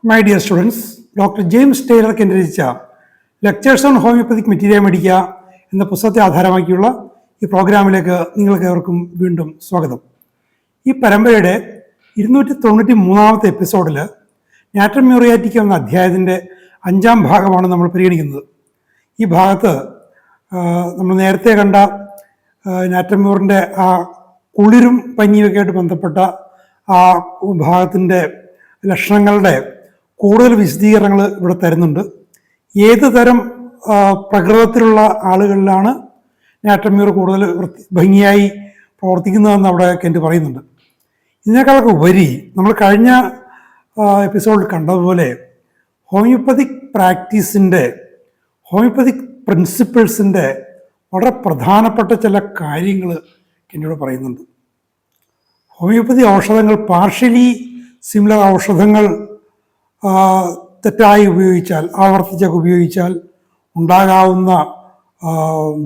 My dear students, doctor James Tyler കേന്ദ്രീകരിച്ച lectures on homoeopathic materia മേടിക്കുക എന്ന പുസ്തകത്തെ ആധാരമാക്കിയുള്ള ഈ പ്രോഗ്രാമിലേക്ക് നിങ്ങൾക്ക് ഏവർക്കും വീണ്ടും സ്വാഗതം. ഈ പരമ്പരയുടെ 293 എപ്പിസോഡിൽ നാറ്റം മ്യൂറിയാറ്റിക്ക എന്ന അധ്യായത്തിൻ്റെ 5-ാം ഭാഗമാണ് നമ്മൾ പരിഗണിക്കുന്നത്. ഈ ഭാഗത്ത് നമ്മൾ നേരത്തെ കണ്ട നാറ്റം മ്യൂറിൻ്റെ ആ കുളിരും പനിയൊക്കെ ആയിട്ട് ബന്ധപ്പെട്ട ആ ഭാഗത്തിൻ്റെ ലക്ഷണങ്ങളുടെ കൂടുതൽ വിശദീകരണങ്ങൾ ഇവിടെ തരുന്നുണ്ട്. ഏത് തരം പ്രകൃതത്തിലുള്ള ആളുകളിലാണ് നാറ്റം മ്യൂർ കൂടുതൽ ഭംഗിയായി പ്രവർത്തിക്കുന്നതെന്ന് അവിടെ കെൻറ്റ് പറയുന്നുണ്ട്. ഇതിനേക്കാളൊക്കെ ഉപരി നമ്മൾ കഴിഞ്ഞ എപ്പിസോഡിൽ കണ്ടതുപോലെ ഹോമിയോപ്പതിക് പ്രാക്ടീസിൻ്റെ ഹോമിയോപ്പതിക് പ്രിൻസിപ്പിൾസിൻ്റെ വളരെ പ്രധാനപ്പെട്ട ചില കാര്യങ്ങൾ കെൻറ്റിവിടെ പറയുന്നുണ്ട്. ഹോമിയോപ്പതി ഔഷധങ്ങൾ പാർഷ്യലി സിമിലർ ഔഷധങ്ങൾ തെറ്റായി ഉപയോഗിച്ചാൽ, ആവർത്തിച്ചൊക്കെ ഉപയോഗിച്ചാൽ ഉണ്ടാകാവുന്ന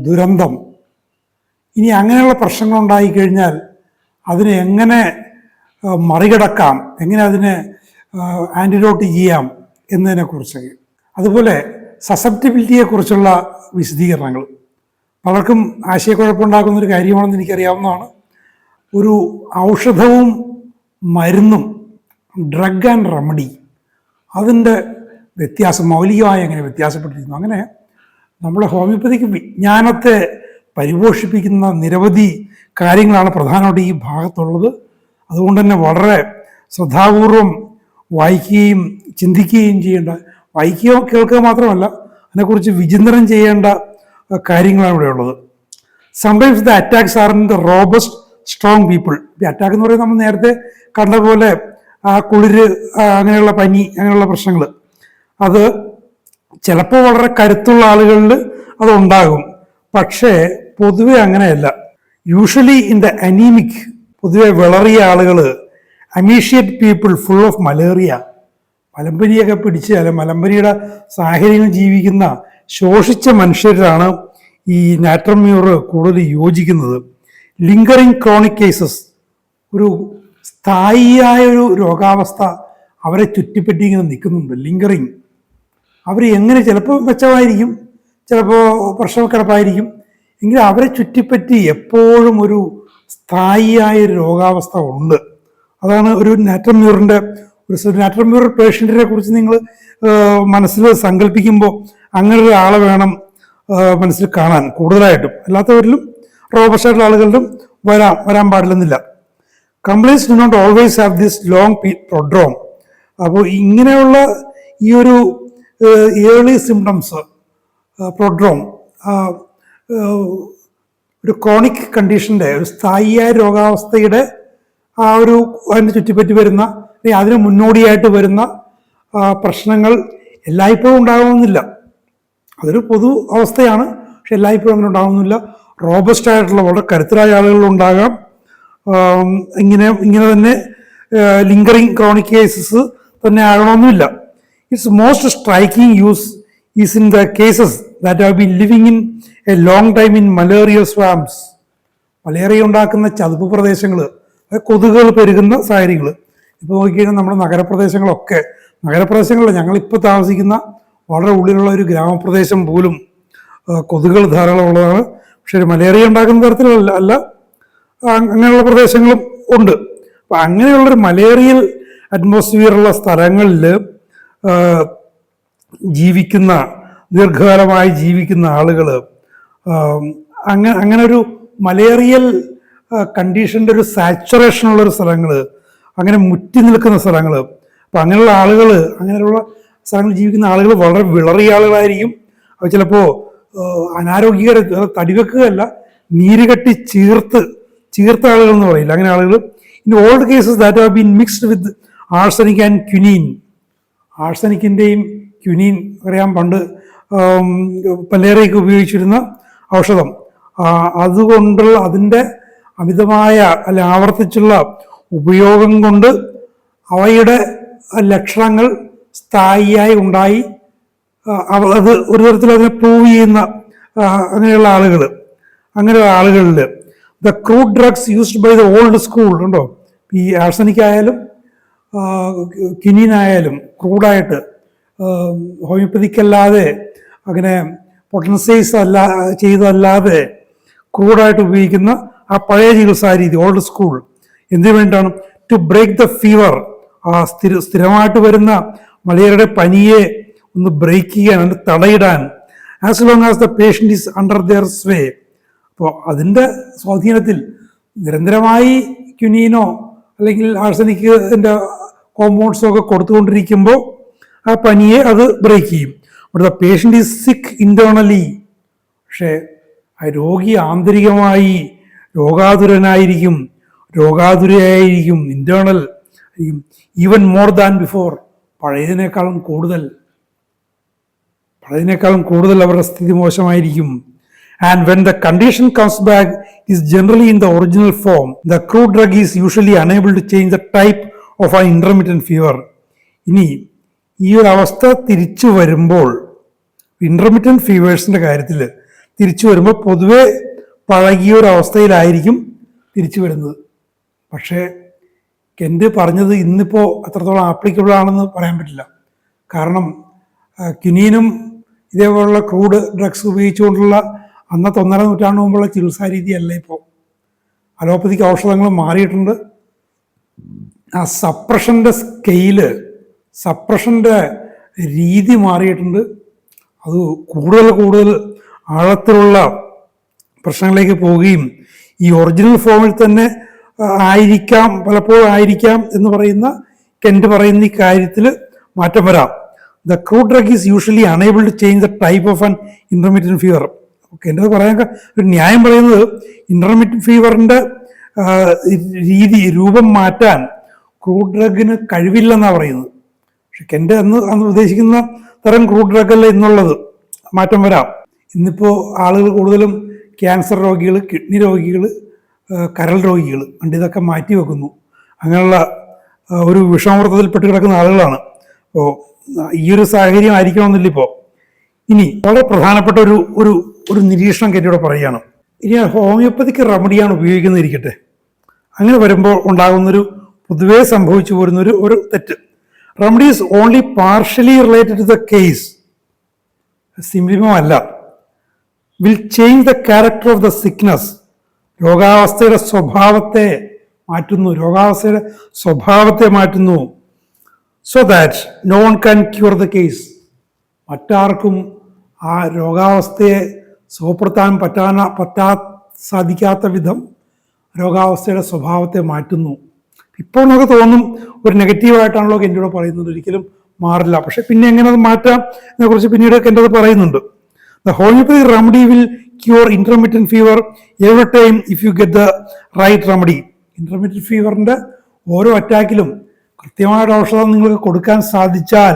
ദുരന്തം, ഇനി അങ്ങനെയുള്ള പ്രശ്നങ്ങൾ ഉണ്ടായിക്കഴിഞ്ഞാൽ അതിനെ എങ്ങനെ മറികടക്കാം, എങ്ങനെ അതിനെ ആൻറ്റിഡോട്ട് ചെയ്യാം എന്നതിനെക്കുറിച്ചൊക്കെ, അതുപോലെ സസെപ്റ്റിബിലിറ്റിയെക്കുറിച്ചുള്ള വിശദീകരണങ്ങൾ. പലർക്കും ആശയക്കുഴപ്പമുണ്ടാക്കുന്നൊരു കാര്യമാണെന്ന് എനിക്കറിയാവുന്നതാണ്. ഒരു ഔഷധവും മരുന്നും, ഡ്രഗ് ആൻഡ് റെമഡി, അതിൻ്റെ വ്യത്യാസം മൗലികമായി എങ്ങനെ വ്യത്യാസപ്പെട്ടിരിക്കുന്നു. അങ്ങനെ നമ്മുടെ ഹോമിയോപ്പതിക്ക് വിജ്ഞാനത്തെ പരിപോഷിപ്പിക്കുന്ന നിരവധി കാര്യങ്ങളാണ് പ്രധാനമായിട്ട് ഈ ഭാഗത്തുള്ളത്. അതുകൊണ്ട് തന്നെ വളരെ ശ്രദ്ധാപൂർവം വായിക്കുകയും ചിന്തിക്കുകയും ചെയ്യേണ്ട, വായിക്കുകയോ കേൾക്കുക മാത്രമല്ല, അതിനെക്കുറിച്ച് വിചിന്തനം ചെയ്യേണ്ട കാര്യങ്ങളാണ് ഇവിടെ ഉള്ളത്. Sometimes the attacks are in the robust strong people. ഈ അറ്റാക്ക് എന്ന് പറയുന്നത് നമ്മൾ നേരത്തെ കണ്ട പോലെ കുളിര്, അങ്ങനെയുള്ള പനി, അങ്ങനെയുള്ള പ്രശ്നങ്ങൾ, അത് ചിലപ്പോൾ വളരെ കരുത്തുള്ള ആളുകളിൽ അതുണ്ടാകും. പക്ഷേ പൊതുവെ അങ്ങനെയല്ല. യൂഷ്വലി ഇൻ ദ അനീമിക്, പൊതുവെ വിളറിയ ആളുകൾ, അമീഷിയേറ്റ് പീപ്പിൾ ഫുൾ ഓഫ് മലേറിയ, മലമ്പനിയൊക്കെ പിടിച്ച് അല്ലെങ്കിൽ മലമ്പനിയുടെ സാഹചര്യങ്ങൾ ജീവിക്കുന്ന ശോഷിച്ച മനുഷ്യരാണ് ഈ നാറ്റം മ്യൂർ കൂടുതൽ യോജിക്കുന്നത്. ലിങ്കറിങ് ക്രോണിക് കേസസ്, ഒരു സ്ഥായിയായൊരു രോഗാവസ്ഥ അവരെ ചുറ്റിപ്പറ്റി ഇങ്ങനെ നിൽക്കുന്നുണ്ട്. ലിങ്കറിങ്, അവർ എങ്ങനെ, ചിലപ്പോൾ മെച്ചമായിരിക്കും, ചിലപ്പോൾ പ്രശ്നക്കിടപ്പായിരിക്കും, എങ്കിലും അവരെ ചുറ്റിപ്പറ്റി എപ്പോഴും ഒരു സ്ഥായിയായൊരു രോഗാവസ്ഥ ഉണ്ട്. അതാണ് ഒരു നാറ്റം മ്യൂറിൻ്റെ ഒരു നാറ്റം മ്യൂർ പേഷ്യൻറ്റിനെ കുറിച്ച് നിങ്ങൾ മനസ്സിൽ സങ്കല്പിക്കുമ്പോൾ അങ്ങനെ ഒരാളെ വേണം മനസ്സിൽ കാണാൻ കൂടുതലായിട്ടും. അല്ലാത്തവരിലും റോബസ്റ്റായിട്ടുള്ള ആളുകളിലും വരാൻ പാടില്ലെന്നില്ല. Complaints do not always have this long prodrome. അപ്പോൾ ഇങ്ങനെയുള്ള ഈ ഒരു ഏർലി സിംറ്റംസ്, പ്രൊഡ്രോം, ഒരു ക്രോണിക് കണ്ടീഷൻ്റെ, ഒരു സ്ഥായിയായ രോഗാവസ്ഥയുടെ ആ ഒരു അതിന് ചുറ്റിപ്പറ്റി വരുന്ന, അതിന് മുന്നോടിയായിട്ട് വരുന്ന പ്രശ്നങ്ങൾ എല്ലായ്പ്പോഴും ഉണ്ടാകണമെന്നില്ല. അതൊരു പൊതു അവസ്ഥയാണ്, പക്ഷെ എല്ലായ്പ്പോഴും അങ്ങനെ ഉണ്ടാകുന്നില്ല. റോബസ്റ്റ് ആയിട്ടുള്ള വളരെ കരുത്തരായ ആളുകളുണ്ടാകാം. ഇങ്ങനെ തന്നെ ലിങ്കറിങ് ക്രോണിക് കേസസ് തന്നെ ആകണമെന്നില്ല. It's most striking use is in the cases that have been living in A long time in malaria swarms. Malaria ഉണ്ടാക്കുന്ന ചതുപ്പ് പ്രദേശങ്ങൾ, കൊതുകുകൾ പെരുകുന്ന സാഹചര്യങ്ങൾ. ഇപ്പോൾ നോക്കിക്കഴിഞ്ഞാൽ നമ്മുടെ നഗരപ്രദേശങ്ങളിൽ ഞങ്ങളിപ്പോൾ താമസിക്കുന്ന വളരെ ഉള്ളിലുള്ള ഒരു ഗ്രാമപ്രദേശം പോലും കൊതുകുകൾ ധാരാളം ഉള്ളതാണ്. പക്ഷെ ഒരു മലേറിയ ഉണ്ടാക്കുന്ന തരത്തിലല്ല, അങ്ങനെയുള്ള പ്രദേശങ്ങളും ഉണ്ട്. അപ്പം അങ്ങനെയുള്ളൊരു മലേറിയൽ അറ്റ്മോസ്ഫിയറുള്ള സ്ഥലങ്ങളിൽ ജീവിക്കുന്ന, ദീർഘകാലമായി ജീവിക്കുന്ന ആളുകൾ, അങ്ങനെ ഒരു മലേറിയൽ കണ്ടീഷൻ്റെ ഒരു സാച്ചുറേഷനുള്ളൊരു സ്ഥലങ്ങൾ, അങ്ങനെ മുറ്റി നിൽക്കുന്ന സ്ഥലങ്ങൾ, അപ്പം അങ്ങനെയുള്ള ആളുകൾ, അങ്ങനെയുള്ള സ്ഥലങ്ങളിൽ ജീവിക്കുന്ന ആളുകൾ വളരെ വിളറിയ ആളുകളായിരിക്കും. അത് ചിലപ്പോൾ അനാരോഗ്യകര, തടിവെക്കുകയല്ല, നീരുകെട്ടി ചീർത്ത ആളുകൾ എന്ന് പറയില്ല, അങ്ങനെ ആളുകൾ. In old cases that have been mixed with arsenic and quinine. ആർസനിക്കിൻ്റെയും ക്യുനീൻ അറിയാം, പണ്ട് മലേറിയയ്ക്ക് ഉപയോഗിച്ചിരുന്ന ഔഷധം. അതുകൊണ്ടുള്ള അതിൻ്റെ അമിതമായ അല്ലെ ആവർത്തിച്ചുള്ള ഉപയോഗം കൊണ്ട് അവയുടെ ലക്ഷണങ്ങൾ സ്ഥായിയായി ഉണ്ടായി, അത് ഒരു തരത്തിൽ അതിനെ പ്രൂവ് ചെയ്യുന്ന അങ്ങനെയുള്ള ആളുകളിൽ the crude drugs used by the old school ഉണ്ടോ, ഈ ആർസനിക് ആയാലും ക്വിനീൻ ആയാലും ക്രൂഡായിട്ട് ഹോമിയോപ്പതിക്കല്ലാതെ അങ്ങനെ പൊട്ടൻസൈസ് ചെയ്തല്ലാതെ ക്രൂഡായിട്ട് ഉപയോഗിക്കുന്ന ആ പഴയ ചികിത്സാ രീതി, ഓൾഡ് സ്കൂൾ, എന്തിനു വേണ്ടിയിട്ടാണ്? To break the fever. ആ സ്ഥിരമായിട്ട് വരുന്ന മലേറിയയുടെ പനിയെ ഒന്ന് ബ്രേക്ക് ചെയ്യാൻ, തടയിടാൻ. As long as the patient is under their sway. അപ്പോൾ അതിൻ്റെ സ്വാധീനത്തിൽ നിരന്തരമായി ക്യുനീനോ അല്ലെങ്കിൽ ആഴ്സനിക്കിൻ്റെ കോമ്പൗണ്ട്സോ ഒക്കെ കൊടുത്തുകൊണ്ടിരിക്കുമ്പോൾ ആ പനിയെ അത് ബ്രേക്ക് ചെയ്യും. ബട്ട് ദ പേഷ്യൻ്റ് ഈസ് സിക്ക് ഇൻറ്റേർണലി. പക്ഷേ ആ രോഗി ആന്തരികമായി രോഗാതുരനായിരിക്കും, രോഗാതുരയായിരിക്കും, ഇൻറ്റേർണൽ ആയിരിക്കും. ഈവൻ മോർ ദാൻ ബിഫോർ, പഴയതിനേക്കാളും കൂടുതൽ അവരുടെ സ്ഥിതി മോശമായിരിക്കും. And when the condition comes back is generally in the original form, the crude drug is usually unable to change the type of an intermittent fever. ഇനി ഈ ഒരു അവസ്ഥ തിരിച്ചു വരുമ്പോൾ, ഇന്റർമിറ്റന്റ് ഫീവേഴ്സിന്റെ കാര്യത്തിൽ തിരിച്ചു വരുമ്പോൾ പൊതുവെ പഴകിയ ഒരു അവസ്ഥയിലായിരിക്കും തിരിച്ചു വരുന്നത്. പക്ഷേ കെന്റ് പറഞ്ഞത് ഇന്നിപ്പോൾ എത്രത്തോളം ആപ്ലിക്കബിൾ ആണെന്ന് പറയാൻ പറ്റില്ല. കാരണം ക്യുനീനും ഇതേപോലുള്ള ക്രൂഡ് ഡ്രഗ്സ് ഉപയോഗിച്ചുകൊണ്ടുള്ള അന്നത്തെ 1.5 നൂറ്റാണ്ട് മുമ്പുള്ള ചികിത്സാ രീതിയല്ല ഇപ്പോൾ. അലോപ്പതിക്ക് ഔഷധങ്ങൾ മാറിയിട്ടുണ്ട്. ആ സപ്രഷൻ്റെ രീതി മാറിയിട്ടുണ്ട്. അത് കൂടുതൽ ആഴത്തിലുള്ള പ്രശ്നങ്ങളിലേക്ക് പോവുകയും ഈ ഒറിജിനൽ ഫോമിൽ തന്നെ പലപ്പോഴും ആയിരിക്കാം എന്ന് പറയുന്ന കെന്റ് പറയുന്ന ഈ കാര്യത്തിൽ മാറ്റം വരാം. The crude drug is usually unable to change the type of an intermediate fever. Kent പറയാൻ ഒരു ന്യായം പറയുന്നത്, ഇന്റർമീഡിയറ്റ് ഫീവറിന്റെ രൂപം മാറ്റാൻ ക്രൂഡ് ഡ്രഗിന് കഴിവില്ലെന്നാണ് പറയുന്നത്. പക്ഷെ കെന്റ് അന്ന് ഉദ്ദേശിക്കുന്ന തരം ക്രൂഡ് ഡ്രഗ് അല്ല ഇന്നുള്ളത്. മാറ്റം വരാം. ഇന്നിപ്പോൾ ആളുകൾ കൂടുതലും ക്യാൻസർ രോഗികൾ, കിഡ്നി രോഗികൾ, കരൾ രോഗികൾ ഇതൊക്കെ മാറ്റി വെക്കുന്നു. അങ്ങനെയുള്ള ഒരു വിഷമവൃത്തത്തിൽപ്പെട്ട് കിടക്കുന്ന ആളുകളാണ്. അപ്പോൾ ഈ ഒരു സാഹചര്യം ആയിരിക്കണമെന്നില്ല ഇപ്പോൾ. ഇനി വളരെ പ്രധാനപ്പെട്ട ഒരു നിരീക്ഷണം കെറ്റിയോടെ പറയുകയാണ്. ഇനി ഹോമിയോപ്പതിക്ക് റെമഡിയാണ് ഉപയോഗിക്കുന്നതിരിക്കട്ടെ. അങ്ങനെ വരുമ്പോൾ ഉണ്ടാകുന്നൊരു പൊതുവേ സംഭവിച്ചു പോരുന്നൊരു തെറ്റ്. Remedy is only partially related to the case, സിംപ്ലിമല്ല. Will change the character of the sickness. രോഗാവസ്ഥയുടെ സ്വഭാവത്തെ മാറ്റുന്നു. So that no one can cure the case. മറ്റാർക്കും ആ രോഗാവസ്ഥയെ സുഖപ്പെടുത്താൻ സാധിക്കാത്ത വിധം രോഗാവസ്ഥയുടെ സ്വഭാവത്തെ മാറ്റുന്നു. ഇപ്പോൾ നമുക്ക് തോന്നും ഒരു നെഗറ്റീവായിട്ടാണല്ലോ കെന്റോട് പറയുന്നത്, ഒരിക്കലും മാറില്ല. പക്ഷെ പിന്നെ എങ്ങനെ അത് മാറ്റാം ഇതിനെക്കുറിച്ച് പിന്നീട് കെന്റത് പറയുന്നുണ്ട്. The homoeopathy remedy will cure intermediate fever every time if you get the right remedy. Intermediate ഫീവറിന്റെ ഓരോ അറ്റാക്കിലും കൃത്യമായിട്ട് ഔഷധം നിങ്ങൾക്ക് കൊടുക്കാൻ സാധിച്ചാൽ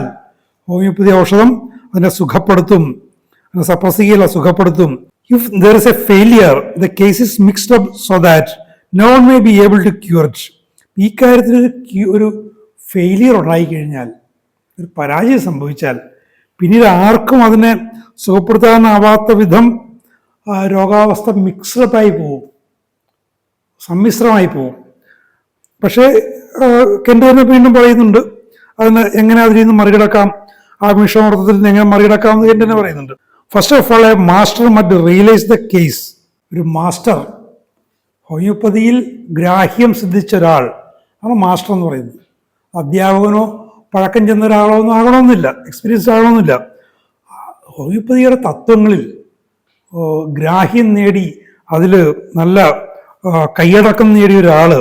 ഹോമിയോപ്പതി ഔഷധം അതിനെ സുഖപ്പെടുത്തും, സുഖപ്പെടുത്തും. If there is a failure, the case is mixed up so that no one may be able to cure it. ഈ കാര്യത്തിൽ ഒരു ഫെയിലിയർ ഉണ്ടായിക്കഴിഞ്ഞാൽ, ഒരു പരാജയം സംഭവിച്ചാൽ പിന്നീട് ആർക്കും അതിനെ സുഖപ്പെടുത്താനാവാത്ത വിധം രോഗാവസ്ഥ മിക്സഡായി പോവും, സമ്മിശ്രമായി പോവും. പക്ഷേ കെന്റ് തന്നെ വീണ്ടും പറയുന്നുണ്ട് എങ്ങനെ അതിൽ നിന്ന് മറികടക്കാം, ആ വിഷമവൃത്തത്തിൽ നിന്ന് എങ്ങനെ മറികടക്കാം എന്ന് കെന്റ് തന്നെ പറയുന്നുണ്ട്. First of all, A master മറ്റ് റിയലൈസ് ദ കേസ്. ഒരു മാസ്റ്റർ, ഹോമിയോപ്പതിയിൽ ഗ്രാഹ്യം സിദ്ധിച്ച ഒരാൾ ആണ് മാസ്റ്റർ എന്ന് പറയുന്നത്. അധ്യാപകനോ പഴക്കം ചെന്ന ഒരാളോ ഒന്നും ആകണമെന്നില്ല, എക്സ്പീരിയൻസ് ആകണമെന്നില്ല. ഹോമിയോപ്പതിയുടെ തത്വങ്ങളിൽ ഗ്രാഹ്യം നേടി അതിൽ നല്ല കൈയടക്കം നേടിയ ഒരാൾ,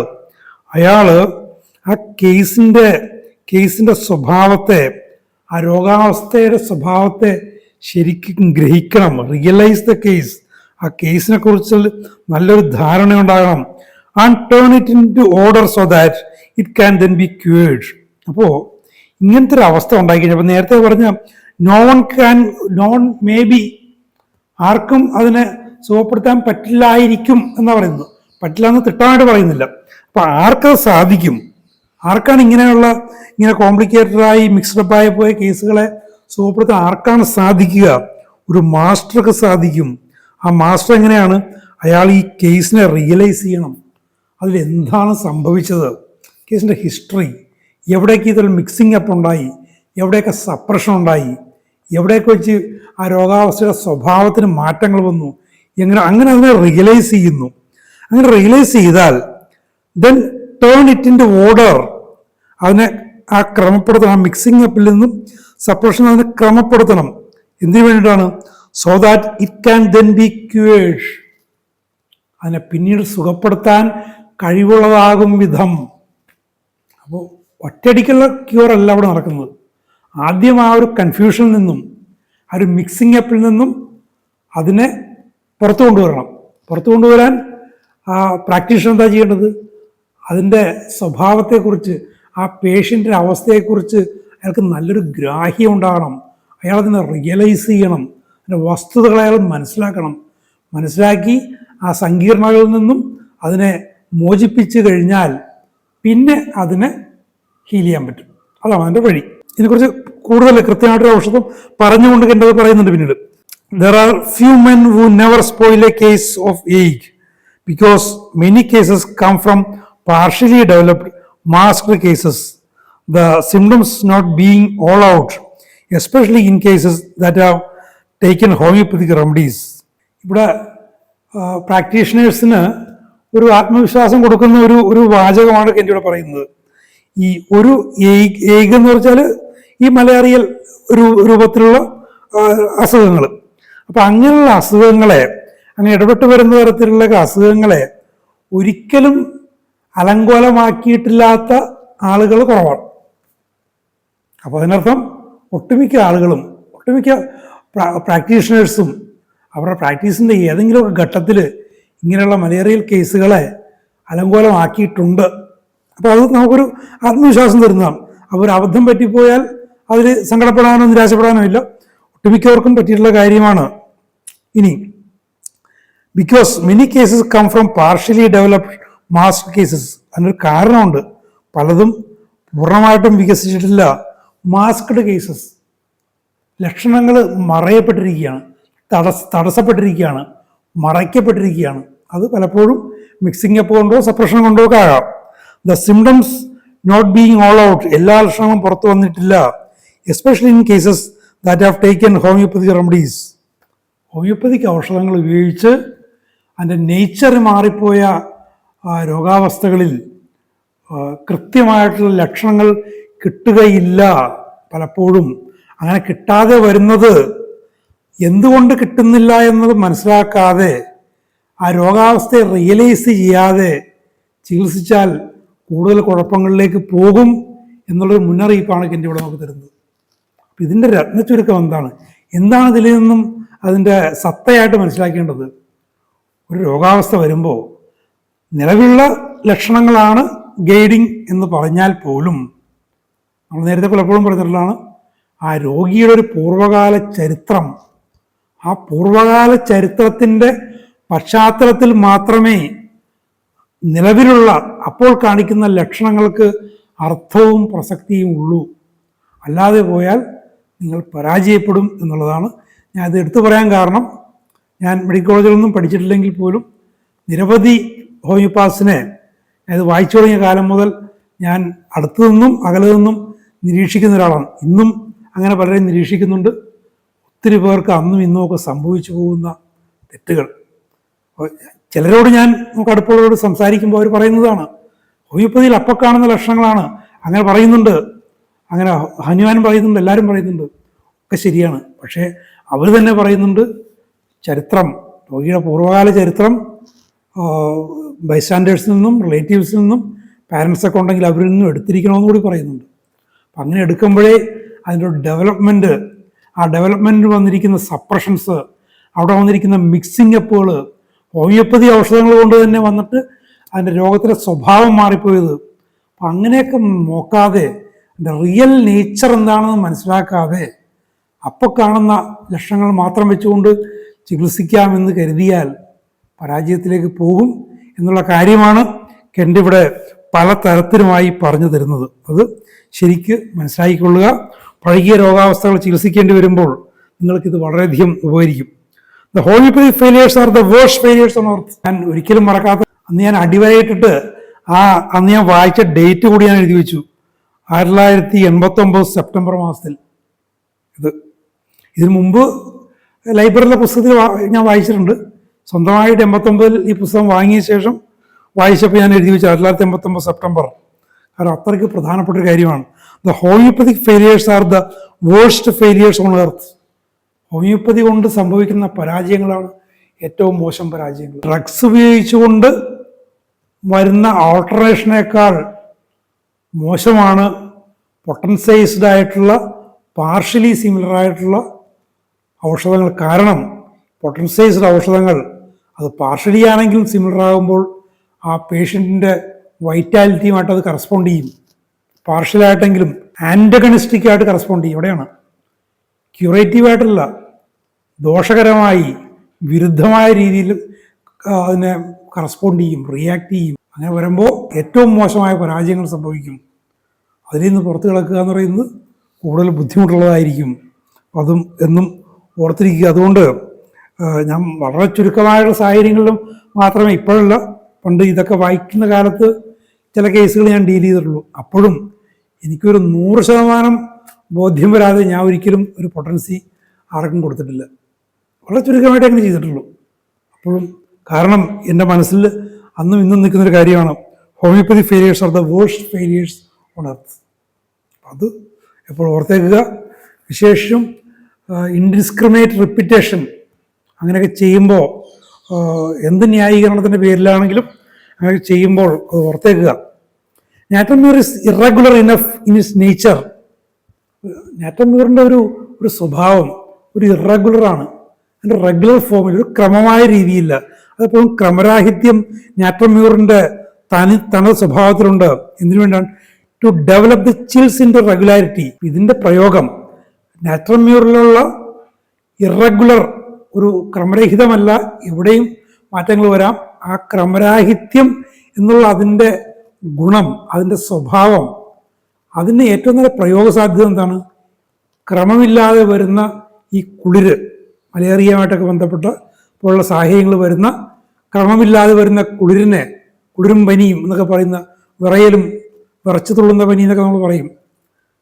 അയാൾ ആ കേസിൻ്റെ സ്വഭാവത്തെ, ആ രോഗാവസ്ഥയുടെ സ്വഭാവത്തെ ശരിക്കും ഗ്രഹിക്കണം. Realise the case. ആ കേസിനെ കുറിച്ച് നല്ലൊരു ധാരണ ഉണ്ടാകണം. And turn it into order so that it can then be cured. അപ്പോൾ ഇങ്ങനത്തെ ഒരു അവസ്ഥ ഉണ്ടായിക്കഴിഞ്ഞാൽ, അപ്പോൾ നേരത്തെ പറഞ്ഞ നോ വൺ മേ ബി, ആർക്കും അതിനെ സുഖപ്പെടുത്താൻ പറ്റില്ലായിരിക്കും എന്നാണ് പറയുന്നത്. പറ്റില്ല എന്ന് തിട്ടമായിട്ട് പറയുന്നില്ല. അപ്പൊ ആർക്കത് സാധിക്കും? ആർക്കാണ് ഇങ്ങനെ കോംപ്ലിക്കേറ്റഡായി മിക്സ്ഡപ്പായി പോയ കേസുകളെ സുഖപ്പെടുത്താൻ ആർക്കാണ് സാധിക്കുക? ഒരു മാസ്റ്റർക്ക് സാധിക്കും. ആ മാസ്റ്റർ എങ്ങനെയാണ്? അയാൾ ഈ കേസിനെ റിയലൈസ് ചെയ്യണം. അതിലെന്താണ് സംഭവിച്ചത്, കേസിൻ്റെ ഹിസ്റ്ററി, എവിടേക്ക് ഇതൊരു മിക്സിംഗ് അപ്പ് ഉണ്ടായി, എവിടെയൊക്കെ സപ്രഷൻ ഉണ്ടായി, എവിടെയൊക്കെ വെച്ച് ആ രോഗാവസ്ഥയുടെ സ്വഭാവത്തിന് മാറ്റങ്ങൾ വന്നു, അങ്ങനെ അതിനെ റിയലൈസ് ചെയ്യുന്നു. അങ്ങനെ റിയലൈസ് ചെയ്താൽ then turn it into order, അതിനെ ആ ക്രമപ്പെടുത്തണം. ആ മിക്സിംഗ് അപ്പിൽ നിന്നും സപ്രഷൻ അതിനെ ക്രമപ്പെടുത്തണം. എന്തിനു വേണ്ടിയിട്ടാണ്? So that it can then be cured, അതിനെ പിന്നീട് സുഖപ്പെടുത്താൻ കഴിവുള്ളതാകും വിധം. അപ്പോൾ ഒറ്റയടിക്കുള്ള ക്യൂർ അല്ല അവിടെ നടക്കുന്നത്. ആദ്യം ആ ഒരു കൺഫ്യൂഷനിൽ നിന്നും ആ ഒരു മിക്സിംഗ് അപ്പിൽ നിന്നും അതിനെ പുറത്തു കൊണ്ടുവരണം. പുറത്തു കൊണ്ടുവരാൻ പ്രാക്ടീഷണർ എന്താ ചെയ്യേണ്ടത്? അതിൻ്റെ സ്വഭാവത്തെക്കുറിച്ച്, ആ പേഷ്യൻ്റെ അവസ്ഥയെക്കുറിച്ച് അയാൾക്ക് നല്ലൊരു ഗ്രാഹ്യം ഉണ്ടാകണം. അയാൾ അതിനെ റിയലൈസ് ചെയ്യണം. അതിൻ്റെ വസ്തുതകൾ അയാൾ മനസ്സിലാക്കി ആ സങ്കീർണതകളിൽ നിന്നും അതിനെ മോചിപ്പിച്ച് കഴിഞ്ഞാൽ പിന്നെ അതിനെ ഹീൽ ചെയ്യാൻ പറ്റും. അതാണ് അതിൻ്റെ വഴി. ഇതിനെക്കുറിച്ച് കൂടുതൽ കൃത്യമായിട്ടൊരു ഔഷധം പറഞ്ഞുകൊണ്ട് കണ്ടത് പറയുന്നുണ്ട് പിന്നീട്. There are few men who never spoil a case of ache because many cases come from partially developed masked cases, the symptoms not being all out, especially in cases that have taken homeopathic remedies. ഇവിടെ പ്രാക്ടീഷണേഴ്സിന് ഒരു ആത്മവിശ്വാസം കൊടുക്കുന്ന ഒരു വാചകമാണ് എൻ്റെ പറയുന്നത്. ഈ ഒരു ഏക് എന്ന് വെച്ചാൽ ഈ മലേറിയൽ രൂപത്തിലുള്ള അസുഖങ്ങൾ. അപ്പം അങ്ങനെയുള്ള അസുഖങ്ങളെ, അങ്ങനെ ഇടപെട്ട് വരുന്ന തരത്തിലുള്ള അസുഖങ്ങളെ ഒരിക്കലും അലങ്കോലമാക്കിയിട്ടില്ലാത്ത ആളുകൾ കുറവാണ്. അപ്പോൾ അതിനർത്ഥം ഒട്ടുമിക്ക ആളുകളും, ഒട്ടുമിക്ക പ്രാക്ടീഷണേഴ്സും അവരുടെ പ്രാക്ടീസിൻ്റെ ഏതെങ്കിലുമൊക്കെ ഘട്ടത്തിൽ ഇങ്ങനെയുള്ള മലേറിയൽ കേസുകളെ അലങ്കോലമാക്കിയിട്ടുണ്ട്. അപ്പോൾ അത് നമുക്കൊരു ആത്മവിശ്വാസം തരുന്നതാണ്. അപ്പോൾ ഒരു അബദ്ധം പറ്റിപ്പോയാൽ അതിൽ സങ്കടപ്പെടാനോ നിരാശപ്പെടാനോ ഇല്ല. ഒട്ടുമിക്കവർക്കും പറ്റിയിട്ടുള്ള കാര്യമാണ്. ഇനി because many cases come from partially developed mask cases, അതിനൊരു കാരണമുണ്ട്. പലതും പൂർണ്ണമായിട്ടും വികസിച്ചിട്ടില്ല. മാസ്ക്ഡ് കേസസ്, ലക്ഷണങ്ങൾ മറയപ്പെട്ടിരിക്കുകയാണ്, തടസ്സപ്പെട്ടിരിക്കുകയാണ്, മറയ്ക്കപ്പെട്ടിരിക്കുകയാണ്. അത് പലപ്പോഴും മിക്സിംഗ് അപ്പ് കൊണ്ടോ സപ്രഷൻ കൊണ്ടോ ഒക്കെ ആകാം. The symptoms not being all out, എല്ലാ ലക്ഷണങ്ങളും പുറത്തു വന്നിട്ടില്ല. Especially in cases that have taken homeopathic remedies, homeopathic ഔഷധങ്ങൾ ഉപയോഗിച്ച് അതിൻ്റെ നേച്ചർ മാറിപ്പോയ രോഗാവസ്ഥകളിൽ കൃത്യമായിട്ടുള്ള ലക്ഷണങ്ങൾ കിട്ടുകയില്ല. പലപ്പോഴും അങ്ങനെ കിട്ടാതെ വരുന്നത് എന്തുകൊണ്ട് കിട്ടുന്നില്ല എന്നത് മനസ്സിലാക്കാതെ, ആ രോഗാവസ്ഥയെ റിയലൈസ് ചെയ്യാതെ ചികിത്സിച്ചാൽ കൂടുതൽ കുഴപ്പങ്ങളിലേക്ക് പോകും എന്നുള്ളൊരു മുന്നറിയിപ്പാണ് എൻ്റെ ഇവിടെ നമുക്ക് തരുന്നത്. അപ്പം ഇതിൻ്റെ രത്നച്ചുരുക്കം എന്താണ് ഇതിൽ നിന്നും അതിൻ്റെ സത്തയായിട്ട് മനസ്സിലാക്കേണ്ടത്? ഒരു രോഗാവസ്ഥ വരുമ്പോൾ നിലവിലുള്ള ലക്ഷണങ്ങളാണ് ഗൈഡിങ് എന്ന് പറഞ്ഞാൽ പോലും നമ്മൾ നേരത്തെ പലപ്പോഴും പറഞ്ഞിട്ടുള്ളതാണ്, ആ രോഗിയുടെ ഒരു പൂർവ്വകാല ചരിത്രം, ആ പൂർവ്വകാല ചരിത്രത്തിൻ്റെ പശ്ചാത്തലത്തിൽ മാത്രമേ നിലവിലുള്ള അപ്പോൾ കാണിക്കുന്ന ലക്ഷണങ്ങൾക്ക് അർത്ഥവും പ്രസക്തിയും ഉള്ളൂ. അല്ലാതെ പോയാൽ നിങ്ങൾ പരാജയപ്പെടും എന്നുള്ളതാണ്. ഞാൻ അത് എടുത്തു പറയാൻ കാരണം, ഞാൻ മെഡിക്കൽ കോളേജിലൊന്നും പഠിച്ചിട്ടില്ലെങ്കിൽ പോലും നിരവധി ഹോമിയോപാത്സിനെ ഇത് വായിച്ചു തുടങ്ങിയ കാലം മുതൽ ഞാൻ അടുത്തു നിന്നും അകലെ നിന്നും നിരീക്ഷിക്കുന്ന ഒരാളാണ്. ഇന്നും അങ്ങനെ പലരെയും നിരീക്ഷിക്കുന്നുണ്ട്. ഒത്തിരി പേർക്ക് അന്നും ഇന്നും ഒക്കെ സംഭവിച്ചു പോകുന്ന തെറ്റുകൾ ചിലരോട് ഞാൻ നമുക്ക് അടുപ്പുള്ളവരോട് സംസാരിക്കുമ്പോൾ അവർ പറയുന്നതാണ്, ഹോമിയോപ്പതിയിൽ അപ്പം കാണുന്ന ലക്ഷണങ്ങളാണ്, അങ്ങനെ പറയുന്നുണ്ട്, അങ്ങനെ ഹനുമാനും പറയുന്നുണ്ട്, എല്ലാവരും പറയുന്നുണ്ട്, ഒക്കെ ശരിയാണ്. പക്ഷേ അവർ തന്നെ പറയുന്നുണ്ട്, ചരിത്രം, രോഗിയുടെ പൂർവ്വകാല ചരിത്രം ബൈസ്റ്റാൻഡേഴ്സിൽ നിന്നും റിലേറ്റീവ്സിൽ നിന്നും പാരൻസൊക്കെ ഉണ്ടെങ്കിൽ അവരിൽ നിന്നും എടുത്തിരിക്കണമെന്ന് കൂടി പറയുന്നുണ്ട്. അപ്പം അങ്ങനെ എടുക്കുമ്പോഴേ അതിൻ്റെ ഒരു ഡെവലപ്മെൻറ്റ്, ആ ഡെവലപ്മെൻറ്റിൽ വന്നിരിക്കുന്ന സപ്രഷൻസ്, അവിടെ വന്നിരിക്കുന്ന മിക്സിംഗ് അപ്പുകൾ, ഹോമിയോപ്പതി ഔഷധങ്ങൾ കൊണ്ട് തന്നെ വന്നിട്ട് അതിൻ്റെ രോഗത്തിൻ്റെ സ്വഭാവം മാറിപ്പോയത്. അപ്പം അങ്ങനെയൊക്കെ നോക്കാതെ അതിൻ്റെ റിയൽ നേച്ചർ എന്താണെന്ന് മനസ്സിലാക്കാതെ അപ്പോൾ കാണുന്ന ലക്ഷണങ്ങൾ മാത്രം വെച്ചുകൊണ്ട് ചികിത്സിക്കാമെന്ന് കരുതിയാൽ പരാജയത്തിലേക്ക് പോകും എന്നുള്ള കാര്യമാണ് കെൻ്റ് ഇവിടെ പല തരത്തിലുമായി പറഞ്ഞു തരുന്നത്. അത് ശരിക്ക് മനസ്സിലാക്കിക്കൊള്ളുക. പഴകിയ രോഗാവസ്ഥകൾ ചികിത്സിക്കേണ്ടി വരുമ്പോൾ നിങ്ങൾക്കിത് വളരെയധികം ഉപകരിക്കും. The homeopathy failures are the worst failures on earth. ഞാൻ ഒരിക്കലും മറക്കാത്ത, അന്ന് ഞാൻ അടിവരയിട്ടിട്ട് അന്ന് ഞാൻ വായിച്ച ഡേറ്റ് കൂടി ഞാൻ എഴുതി വെച്ചു. 1989 സെപ്റ്റംബർ മാസത്തിൽ. ഇതിനു മുമ്പ് ലൈബ്രറിയിലെ പുസ്തകത്തിൽ ഞാൻ വായിച്ചിട്ടുണ്ട്. സ്വന്തമായിട്ട് 89 ഈ പുസ്തകം വാങ്ങിയ ശേഷം വായിച്ചപ്പോൾ ഞാൻ എഴുതി വെച്ചു 1989 സെപ്റ്റംബർ. കാരണം അത്രയ്ക്ക് പ്രധാനപ്പെട്ട ഒരു കാര്യമാണ്. The homeopathic failures are the worst failures on earth. Homeopathy കൊണ്ട് സംഭവിക്കുന്ന പരാജയങ്ങളാണ് ഏറ്റവും മോശം പരാജയങ്ങൾ. ഡ്രഗ്സ് ഉപയോഗിച്ചുകൊണ്ട് വരുന്ന ആൾട്ടറേഷനേക്കാൾ മോശമാണ് പൊട്ടൻസൈസ്ഡ് ആയിട്ടുള്ള പാർഷ്യലി സിമിലർ ആയിട്ടുള്ള ഔഷധങ്ങൾ. കാരണം പൊട്ടൻസൈസ്ഡ് ഔഷധങ്ങൾ അത് പാർഷ്യലി ആണെങ്കിലും സിമിലർ ആകുമ്പോൾ ആ പേഷ്യൻറ്റിൻ്റെ വൈറ്റാലിറ്റിയുമായിട്ട് അത് കറസ്പോണ്ട് ചെയ്യും. പാർഷ്യലായിട്ടെങ്കിലും ആൻറ്റഗണിസ്റ്റിക് ആയിട്ട് കറസ്പോണ്ട് ചെയ്യും. എവിടെയാണ് ക്യൂറേറ്റീവായിട്ടല്ല, ദോഷകരമായി വിരുദ്ധമായ രീതിയിൽ അതിനെ കറസ്പോണ്ട് ചെയ്യും, റിയാക്ട് ചെയ്യും. അങ്ങനെ വരുമ്പോൾ ഏറ്റവും മോശമായ പരാജയങ്ങൾ സംഭവിക്കും. അതിൽ നിന്ന് പുറത്ത് കിടക്കുക എന്ന് പറയുന്നത് കൂടുതൽ ബുദ്ധിമുട്ടുള്ളതായിരിക്കും. അതും എന്നും ഓർത്തിരിക്കുക. അതുകൊണ്ട് ഞാൻ വളരെ ചുരുക്കമായുള്ള സാഹചര്യങ്ങളിലും മാത്രമേ, ഇപ്പോഴല്ല, പണ്ട് ഇതൊക്കെ വായിക്കുന്ന കാലത്ത് ചില കേസുകൾ ഞാൻ ഡീൽ ചെയ്തിട്ടുള്ളൂ. അപ്പോഴും എനിക്കൊരു 100% ബോധ്യം വരാതെ ഞാൻ ഒരിക്കലും ഒരു പൊട്ടൻസി ആർക്കും കൊടുത്തിട്ടില്ല. വളരെ ചുരുക്കമായിട്ട് അങ്ങനെ ചെയ്തിട്ടുള്ളൂ. അപ്പോഴും കാരണം എൻ്റെ മനസ്സിൽ അന്നും ഇന്നും നിൽക്കുന്നൊരു കാര്യമാണ് homeopathy failures are the worst failures on earth. അത് എപ്പോഴും ഓർത്തേക്കുക. വിശേഷം ഇൻഡിസ്ക്രിമിനേറ്റ് റിപ്പിറ്റേഷൻ അങ്ങനെയൊക്കെ ചെയ്യുമ്പോൾ, എന്ത് ന്യായീകരണത്തിൻ്റെ പേരിലാണെങ്കിലും അങ്ങനെ ചെയ്യുമ്പോൾ അത് ഓർത്തേക്കുക. Natrum mur is irregular enough in its nature. നാറ്റംമ്യൂറിൻ്റെ ഒരു സ്വഭാവം ഒരു ഇറഗുലറാണ്. അതിൻ്റെ റെഗുലർ ഫോമിൽ ഒരു ക്രമമായ രീതിയില്ല. അതെപ്പോഴും ക്രമരാഹിത്യം നാറ്റംമ്യൂറിൻ്റെ തനത് സ്വഭാവത്തിലുണ്ട്. എന്തിനു വേണ്ടിയാണ്? To develop the chills into regularity. ഇതിൻ്റെ പ്രയോഗം നാറ്റംമ്യൂറിലുള്ള ഇറഗുലർ, ഒരു ക്രമരഹിതമല്ല, എവിടെയും മാറ്റങ്ങൾ വരാം. ആ ക്രമരാഹിത്യം എന്നുള്ള അതിൻ്റെ ഗുണം, അതിൻ്റെ സ്വഭാവം, അതിന് ഏറ്റവും നല്ല പ്രയോഗ സാധ്യത എന്താണ്? ക്രമമില്ലാതെ വരുന്ന ഈ കുളിര്, മലേറിയയുമായിട്ടൊക്കെ ബന്ധപ്പെട്ട പോലുള്ള സാഹചര്യങ്ങൾ വരുന്ന ക്രമമില്ലാതെ വരുന്ന കുളിരിനെ, കുളിരും പനിയും എന്നൊക്കെ പറയുന്ന, വിറയലും വിറച്ചു തുള്ളുന്ന പനി എന്നൊക്കെ നമ്മൾ പറയും.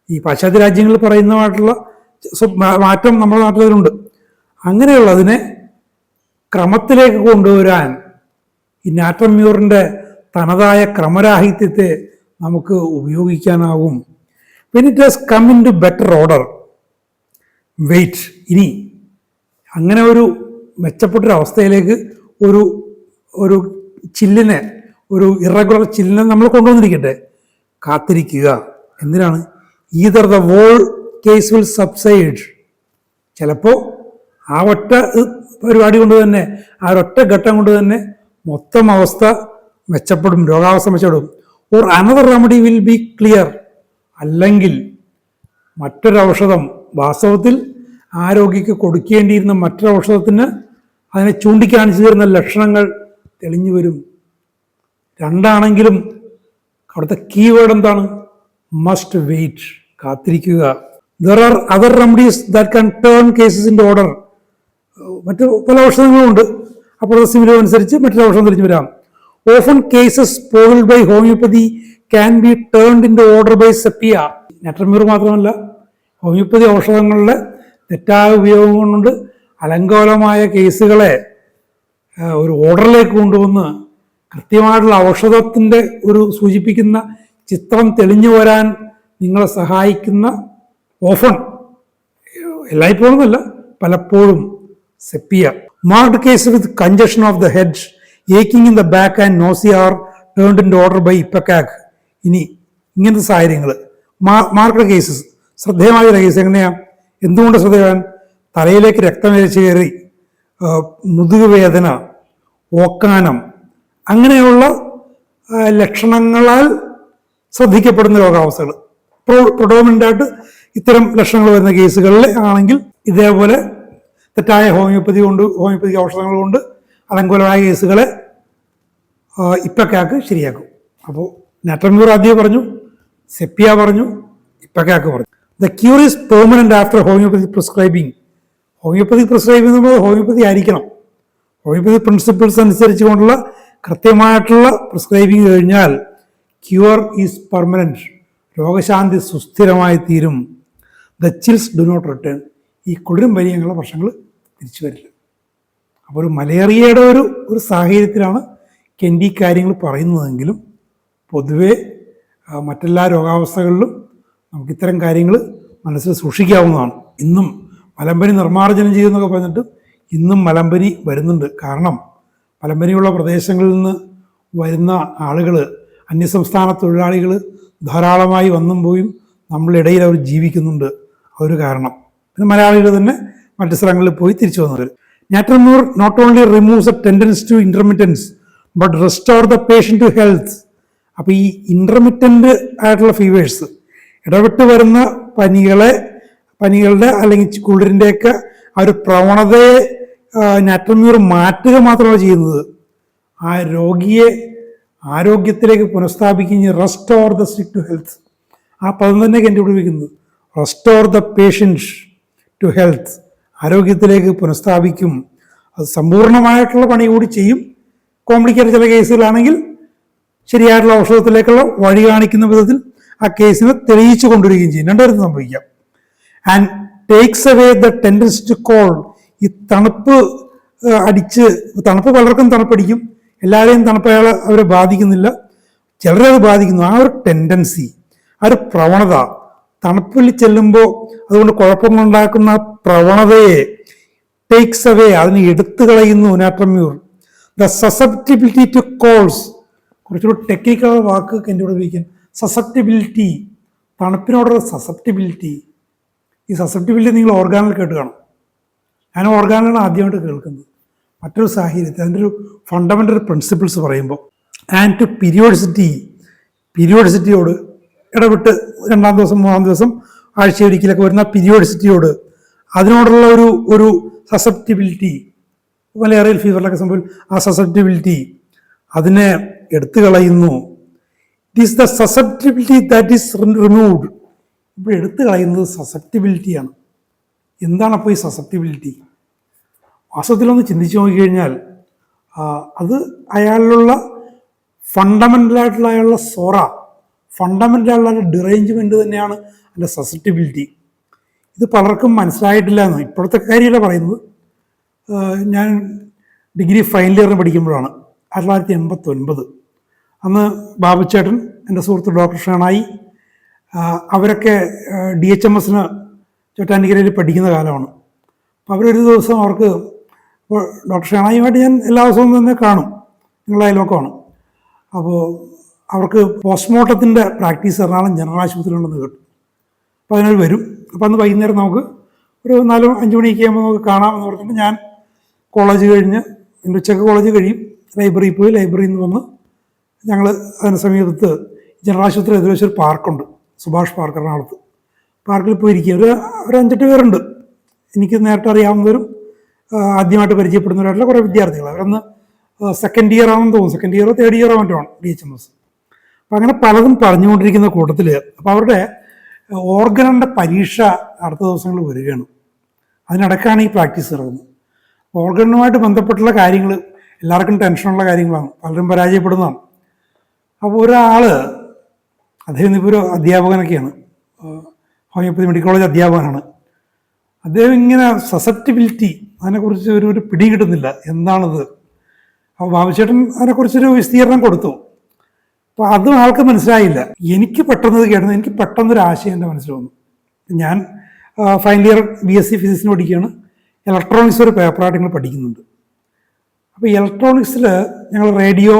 ഈ പാശ്ചാത്യ രാജ്യങ്ങളിൽ പറയുന്നതായിട്ടുള്ള മാറ്റം നമ്മുടെ നാട്ടിലുണ്ട്. അങ്ങനെയുള്ളതിനെ ക്രമത്തിലേക്ക് കൊണ്ടുവരാൻ ഈ നാറ്റംമ്യൂറിൻ്റെ തനതായ ക്രമരാഹിത്യത്തെ നമുക്ക് ഉപയോഗിക്കാനാവും. When it has come into better order wait. ഇനി അങ്ങനെ ഒരു മെച്ചപ്പെട്ടൊരവസ്ഥയിലേക്ക് ഒരു ചില്ലിനെ, ഒരു ഇറഗുലർ ചില്ലിനെ നമ്മൾ കൊണ്ടുവന്നിരിക്കട്ടെ. കാത്തിരിക്കുക. എന്തിനാണ്? Either the whole case will subside. ചിലപ്പോൾ ആ ഒറ്റ പരിപാടി കൊണ്ട് തന്നെ, ആ ഒറ്റ ഘട്ടം കൊണ്ട് തന്നെ മൊത്തം അവസ്ഥ മെച്ചപ്പെടും, രോഗാവസ്ഥ മെച്ചപ്പെടും. Or another remedy will be clear. അല്ലെങ്കിൽ മറ്റൊരൗഷധം, വാസ്തവത്തിൽ ആ രോഗിക്ക് കൊടുക്കേണ്ടിയിരുന്ന മറ്റൊരൗഷധത്തിന് അതിനെ ചൂണ്ടിക്കാണിച്ചു തരുന്ന ലക്ഷണങ്ങൾ തെളിഞ്ഞു വരും. രണ്ടാണെങ്കിലും അവിടുത്തെ കീവേഡ് എന്താണ്? Must wait. കാത്തിരിക്കുക. There are other remedies that can turn cases in order. മറ്റു പല ഔഷധങ്ങളുമുണ്ട്. അപ്പോൾ സിമിലർ അനുസരിച്ച് മറ്റൊരു ഔഷധം തെളിഞ്ഞു വരാം. Often cases spoiled by homoeopathy can be turned in order by Sepia. Natrum mur മാത്രമല്ല, ഹോമിയോപ്പതി ഔഷധങ്ങളുടെ തെറ്റായ ഉപയോഗം കൊണ്ട് അലങ്കോലമായ കേസുകളെ ഒരു ഓർഡറിലേക്ക് കൊണ്ടുവന്ന് കൃത്യമായിട്ടുള്ള ഔഷധത്തിൻ്റെ ഒരു സൂചിപ്പിക്കുന്ന ചിത്രം തെളിഞ്ഞു വരാൻ നിങ്ങളെ സഹായിക്കുന്ന, ഓഫൺ, എല്ലായ്പ്പോഴും അല്ല, പലപ്പോഴും Sepia. Marked case with congestion of the head, aching in the back and nausea are turned in order by Ipecac. ഇനി ഇങ്ങനത്തെ സാഹചര്യങ്ങൾ, മാർക്ഡ് കേസസ്, ശ്രദ്ധേയമായ കേസ്. എങ്ങനെയാ? എന്തുകൊണ്ട് ശ്രദ്ധേയമാണ്? തലയിലേക്ക് രക്തം വലിച്ചു കയറി, മുതുക് വേദന, ഓക്കാനം, അങ്ങനെയുള്ള ലക്ഷണങ്ങളാൽ ശ്രദ്ധിക്കപ്പെടുന്ന രോഗാവസ്ഥകൾ. പ്രൊഡോമിനൻ്റായിട്ട് ഇത്തരം ലക്ഷണങ്ങൾ വരുന്ന കേസുകളിൽ ആണെങ്കിൽ ഇതേപോലെ തെറ്റായ ഹോമിയോപ്പതി ഔഷധങ്ങൾ കൊണ്ട് അലങ്കോലമായ കേസുകളെ ഇപ്പക്കാക്ക് ശരിയാക്കും. അപ്പോൾ നാറ്റംമ്യൂർ ആദ്യം പറഞ്ഞു, സെപ്പിയ പറഞ്ഞു, ഇപ്പക്കാക്ക് പറഞ്ഞു. The cure is permanent after homoeopathy prescribing. Homoeopathy prescribing നമ്മൾ ഹോമിയോപ്പതി ആയിരിക്കണം. ഹോമിയോപ്പതി പ്രിൻസിപ്പിൾസ് അനുസരിച്ച് കൊണ്ടുള്ള കൃത്യമായിട്ടുള്ള പ്രിസ്ക്രൈബിങ് കഴിഞ്ഞാൽ ക്യൂർ ഈസ് പെർമനന്റ്. രോഗശാന്തി സുസ്ഥിരമായി തീരും. The chills do not return. ഈ കുളിരും പനി അങ്ങനെയുള്ള പ്രശ്നങ്ങൾ തിരിച്ചു വരില്ല. അപ്പോൾ ഒരു മലേറിയയുടെ ഒരു സാഹചര്യത്തിലാണ് കെൻഡി കാര്യങ്ങൾ പറയുന്നതെങ്കിലും പൊതുവേ മറ്റെല്ലാ രോഗാവസ്ഥകളിലും നമുക്ക് ഇത്തരം കാര്യങ്ങൾ മനസ്സിൽ സൂക്ഷിക്കാവുന്നതാണ്. ഇന്നും മലമ്പനി നിർമ്മാർജ്ജനം ചെയ്യുമെന്നൊക്കെ പറഞ്ഞിട്ട് ഇന്നും മലമ്പനി വരുന്നുണ്ട്. കാരണം മലമ്പനിയുള്ള പ്രദേശങ്ങളിൽ നിന്ന് വരുന്ന ആളുകൾ, അന്യസംസ്ഥാന തൊഴിലാളികൾ ധാരാളമായി വന്നും പോയും നമ്മളിടയിൽ അവർ ജീവിക്കുന്നുണ്ട്. അതൊരു കാരണം. പിന്നെ മലയാളികൾ തന്നെ മറ്റു സ്ഥലങ്ങളിൽ പോയി തിരിച്ചു വന്നവർ. Natrum mur not only removes a tendency to intermittents but restore the patient to health. അപ്പോൾ ഈ ഇൻ്റർമിറ്റൻ്റ് ആയിട്ടുള്ള ഫീവേഴ്സ്, ഇടവിട്ട് വരുന്ന പനികളുടെ അല്ലെങ്കിൽ കുളിരിൻ്റെയൊക്കെ ആ ഒരു പ്രവണതയെ നാട്രമ്യൂർ മാറ്റുക മാത്രമാണ് ചെയ്യുന്നത്. ആ രോഗിയെ ആരോഗ്യത്തിലേക്ക് പുനഃസ്ഥാപിക്കുകയും restore the sick to health. ആ പദം തന്നെ കണ്ടുപിടിക്കുന്നത് restore the patients to health. ആരോഗ്യത്തിലേക്ക് പുനഃസ്ഥാപിക്കും. അത് സമ്പൂർണ്ണമായിട്ടുള്ള പണി കൂടി ചെയ്യും. കോംപ്ലിക്കേറ്റഡ് ചില കേസുകളാണെങ്കിൽ ശരിയായിട്ടുള്ള ഔഷധത്തിലേക്കുള്ള വഴി കാണിക്കുന്ന വിധത്തിൽ ആ കേസിനെ തെളിയിച്ചു കൊണ്ടുവരികയും ചെയ്യും. രണ്ടുപേരും സംഭവിക്കാം. And takes away the tendency to cold. ഈ തണുപ്പ് പലർക്കും തണുപ്പടിക്കും. എല്ലാവരെയും തണുപ്പ് അവരെ ബാധിക്കുന്നില്ല, ചിലരെ അത് ബാധിക്കുന്നു. ആ ഒരു ടെൻഡൻസി, ആ ഒരു പ്രവണത, തണുപ്പിൽ ചെല്ലുമ്പോൾ അതുകൊണ്ട് കുഴപ്പങ്ങളുണ്ടാക്കുന്ന പ്രവണതയെ ടേക്സ് അവേ, അതിനെ എടുത്തു കളയുന്നു Natrum mur. The susceptibility to colds. കുറച്ചുകൂടി ടെക്നിക്കൽ വാക്ക് എൻ്റെ കൂടെ ഉപയോഗിക്കാൻ. സസെപ്റ്റിബിലിറ്റി, തണുപ്പിനോടുള്ള സസെപ്റ്റിബിലിറ്റി. ഈ സസെപ്റ്റിബിലിറ്റി നിങ്ങൾ ഓർഗാനിൽ കേട്ട് കാണും. ഞാൻ ഓർഗാനിലാണ് ആദ്യമായിട്ട് കേൾക്കുന്നത്. മറ്റൊരു സാഹചര്യത്തിൽ അതിൻ്റെ ഒരു ഫണ്ടമെൻ്റൽ പ്രിൻസിപ്പിൾസ് പറയുമ്പോൾ ആൻഡ് ടു പീരിയോഡിസിറ്റിയോട് ഇടവിട്ട് 2-ാം ദിവസം 3-ാം ദിവസം ആഴ്ചയൊരിക്കലൊക്കെ വരുന്ന പീരിയോഡിസിറ്റിയോട്, അതിനോടുള്ള ഒരു സസെപ്റ്റിബിലിറ്റി, മലേറിയൽ ഫീവറിലൊക്കെ സംഭവിക്കും. ആ സസെപ്റ്റിബിലിറ്റി അതിനെ എടുത്തു കളയുന്നു. It is the susceptibility that is removed. ഇപ്പോൾ എടുത്തു കളയുന്നത് സസെപ്റ്റിബിലിറ്റിയാണ്. എന്താണ് അപ്പോൾ ഈ സസെപ്റ്റിബിലിറ്റി? വാസ്തവത്തിലൊന്ന് ചിന്തിച്ചു നോക്കിക്കഴിഞ്ഞാൽ അത് അയാളിലുള്ള ഫണ്ടമെൻ്റലായിട്ടുള്ള അയാളുടെ ഫണ്ടമെൻ്റലായിട്ടുള്ള ഡിറേഞ്ച്മെൻറ്റ് തന്നെയാണ് അതിൻ്റെ സസെപ്റ്റിബിലിറ്റി. ഇത് പലർക്കും മനസ്സിലായിട്ടില്ല എന്ന് ഇപ്പോഴത്തെ കാര്യമല്ല പറയുന്നത്. ഞാൻ ഡിഗ്രി ഫൈനൽ ഇയറിന് പഠിക്കുമ്പോഴാണ് 1989. അന്ന് ബാബുച്ചേട്ടൻ, എൻ്റെ സുഹൃത്ത് ഡോക്ടർ ഷേണായി, അവരൊക്കെ DHMSന് ചോറ്റാനിക്കരയിൽ പഠിക്കുന്ന കാലമാണ്. അപ്പോൾ അവരൊരു ദിവസം അവർക്ക്, അപ്പോൾ ഡോക്ടർ ഷേണായുമായിട്ട് ഞാൻ എല്ലാ ദിവസവും തന്നെ കാണും, നിങ്ങളുടെ അയൽവക്കമാണ്. അപ്പോൾ അവർക്ക് പോസ്റ്റ്മോർട്ടത്തിൻ്റെ പ്രാക്ടീസ് എറണാകുളം ജനറൽ ആശുപത്രിയിലുണ്ടെന്ന് കേട്ടു. അപ്പോൾ അതിനൊരു വരും. അപ്പോൾ അന്ന് വൈകുന്നേരം നമുക്ക് ഒരു 4-5 മണിയൊക്കെ ആകുമ്പോൾ നമുക്ക് കാണാമെന്ന് പറഞ്ഞിട്ട് ഞാൻ കോളേജ് കഴിഞ്ഞ്, എൻ്റെ ഉച്ചക്ക് കോളേജ് കഴിയും, ലൈബ്രറിയിൽ പോയി, ലൈബ്രറിയിൽ നിന്ന് വന്ന് ഞങ്ങൾ അതിന് സമീപത്ത് ജനറൽ ആശുപത്രി എതിർവശം ഒരു പാർക്കുണ്ട്, സുഭാഷ് പാർക്ക് എറണാകുളത്ത്. പാർക്കിൽ പോയിരിക്കുക. ഒരു 5-8 പേരുണ്ട്. എനിക്ക് നേരത്തെ അറിയാവുന്നവരും ആദ്യമായിട്ട് പരിചയപ്പെടുന്നവരായിട്ടുള്ള കുറേ വിദ്യാർത്ഥികൾ. അവരന്ന് സെക്കൻഡ് ഇയർ ആണെന്ന് തോന്നുന്നു, സെക്കൻഡ് ഇയറോ തേർഡ് ഇയറോ മറ്റുമാണ് DHMS. അപ്പം അങ്ങനെ പലതും പറഞ്ഞുകൊണ്ടിരിക്കുന്ന കൂട്ടത്തിൽ അപ്പോൾ അവരുടെ ഓർഗനൻ്റെ പരീക്ഷ അടുത്ത ദിവസങ്ങളിൽ വരികയാണ്. അതിനിടയ്ക്കാണ് ഈ പ്രാക്ടീസ് നടക്കുന്നത്. ഓർഗനുമായിട്ട് ബന്ധപ്പെട്ടുള്ള കാര്യങ്ങൾ എല്ലാവർക്കും ടെൻഷനുള്ള കാര്യങ്ങളാണ്, പലരും പരാജയപ്പെടുന്നതാണ്. അപ്പോൾ ഒരാൾ, അദ്ദേഹം ഇപ്പോൾ ഒരു അധ്യാപകനൊക്കെയാണ്, ഹോമിയോപ്പതി മെഡിക്കൽ കോളേജ് അധ്യാപകനാണ്. അദ്ദേഹം ഇങ്ങനെ സസെപ്റ്റിബിലിറ്റി അതിനെക്കുറിച്ച് ഒരു പിടി കിട്ടുന്നില്ല, എന്താണത്. അപ്പോൾ ബാബുച്ചേട്ടൻ അതിനെക്കുറിച്ചൊരു വിശദീകരണം കൊടുത്തു. അപ്പോൾ അതും ആൾക്ക് മനസ്സിലായില്ല. എനിക്ക് പെട്ടെന്ന് കേട്ടത്, എനിക്ക് പെട്ടെന്നൊരു ആശയം എൻ്റെ മനസ്സിൽ വന്നു. ഞാൻ ഫൈനൽ ഇയർ BSc ഫിസിക്സിന് പഠിക്കുകയാണ്. ഇലക്ട്രോണിക്സ് ഒരു പേപ്പറായിട്ട് ഞങ്ങൾ പഠിക്കുന്നുണ്ട്. അപ്പോൾ ഇലക്ട്രോണിക്സിൽ ഞങ്ങൾ റേഡിയോ,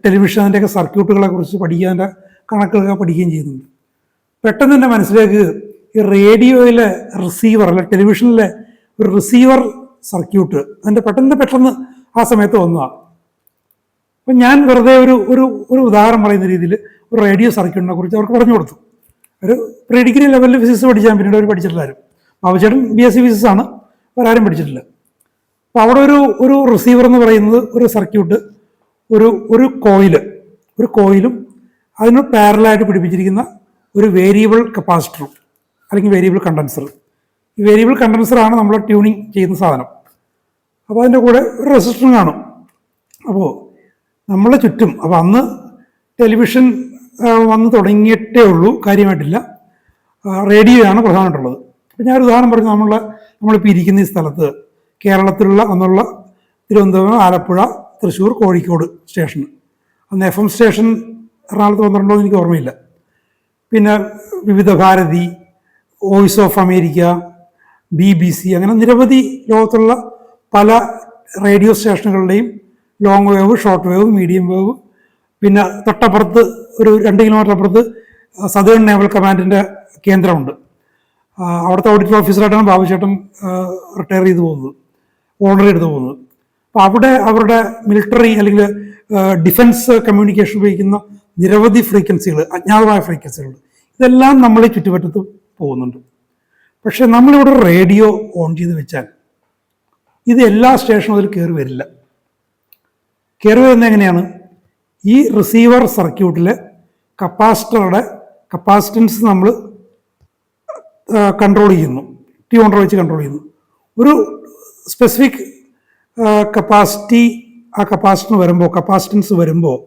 ടെലിവിഷൻ, അതിൻ്റെയൊക്കെ സർക്യൂട്ടുകളെ കുറിച്ച് പഠിക്കാൻ്റെ കണക്കുകളൊക്കെ പഠിക്കുകയും ചെയ്യുന്നുണ്ട്. പെട്ടെന്ന് എൻ്റെ മനസ്സിലേക്ക് ഈ റേഡിയോയിലെ റിസീവർ, അല്ലെ ടെലിവിഷനിലെ ഒരു റിസീവർ സർക്യൂട്ട് അതിൻ്റെ പെട്ടെന്ന് ആ സമയത്ത് വന്നതാണ്. അപ്പം ഞാൻ വെറുതെ ഒരു ഉദാഹരണം പറയുന്ന രീതിയിൽ ഒരു റേഡിയോ സർക്യൂട്ടിനെ കുറിച്ച് അവർക്ക് പറഞ്ഞു കൊടുത്തു. ഒരു പ്രീ ഡിഗ്രി ലെവലിൽ ഫിസിക്സ് പഠിച്ചാൽ പിന്നീട് അവർ പഠിച്ചിട്ടില്ലാരും. ബാബുച്ചേട്ടൻ BSc ഫിസിക്സ് ആണ്, അവരാരും പഠിച്ചിട്ടില്ല. അപ്പോൾ അവിടെ ഒരു റിസീവർ എന്ന് പറയുന്നത് ഒരു സർക്യൂട്ട്, ഒരു കോയിലും അതിന് പാരലായിട്ട് പിടിപ്പിച്ചിരിക്കുന്ന ഒരു വേരിയബിൾ കപ്പാസിറ്ററും അല്ലെങ്കിൽ വേരിയബിൾ കണ്ടൻസർ. ഈ വേരിയബിൾ കണ്ടൻസറാണ് നമ്മൾ ട്യൂണിങ് ചെയ്യുന്ന സാധനം. അപ്പോൾ അതിൻ്റെ കൂടെ ഒരു റെസിസ്റ്ററും കാണും. അപ്പോൾ നമ്മളെ ചുറ്റും, അപ്പോൾ അന്ന് ടെലിവിഷൻ വന്ന് തുടങ്ങിയിട്ടേ ഉള്ളൂ, കാര്യമായിട്ടില്ല. റേഡിയോയാണ് പ്രധാനമായിട്ടുള്ളത്. അപ്പം ഞാനൊരു ഉദാഹരണം പറഞ്ഞു. നമ്മളിപ്പോൾ ഇരിക്കുന്ന ഈ സ്ഥലത്ത് കേരളത്തിലുള്ള അന്നുള്ള തിരുവനന്തപുരം, ആലപ്പുഴ, തൃശ്ശൂർ, കോഴിക്കോട് സ്റ്റേഷൻ. അന്ന് FM സ്റ്റേഷൻ എറണാകുളത്ത് വന്നിട്ടുണ്ടോ എന്ന് എനിക്ക് ഓർമ്മയില്ല. പിന്നെ Vividh Bharati, voice of America, BBC, അങ്ങനെ നിരവധി ലോകത്തുള്ള പല റേഡിയോ സ്റ്റേഷനുകളുടെയും long wave, short wave, medium wave, പിന്നെ തൊട്ടപ്പുറത്ത് ഒരു 2 കിലോമീറ്റർ അപ്പുറത്ത് സദേൺ നേവൽ കമാൻഡിൻ്റെ കേന്ദ്രമുണ്ട്. അവിടുത്തെ ഓഡിറ്റർ ഓഫീസറായിട്ടാണ് ബാബുചേട്ടൻ റിട്ടയർ ചെയ്ത് പോകുന്നത്, ഓർഡർ എടുത്ത് പോകുന്നത്. അപ്പോൾ അവിടെ അവരുടെ മിലിറ്ററി അല്ലെങ്കിൽ ഡിഫൻസ് കമ്മ്യൂണിക്കേഷൻ ഉപയോഗിക്കുന്ന നിരവധി ഫ്രീക്വൻസികൾ, അജ്ഞാതമായ ഫ്രീക്വൻസികൾ, ഇതെല്ലാം നമ്മൾ ഈ ചുറ്റുപറ്റത്ത് പോകുന്നുണ്ട്. പക്ഷെ നമ്മളിവിടെ റേഡിയോ ഓൺ ചെയ്ത് വെച്ചാൽ ഇത് എല്ലാ സ്റ്റേഷനും അതിൽ കയറി വരില്ല. കയറി വരുന്നത് എങ്ങനെയാണ്? ഈ റിസീവർ സർക്യൂട്ടിലെ കപ്പാസിറ്ററുടെ കപ്പാസിറ്റൻസ് നമ്മൾ കൺട്രോൾ ചെയ്യുന്നു, ട്യൂണർ വെച്ച് കൺട്രോൾ ചെയ്യുന്നു. ഒരു സ്പെസിഫിക് കപ്പാസിറ്റി ആ കപ്പാസിറ്റൻസ് വരുമ്പോൾ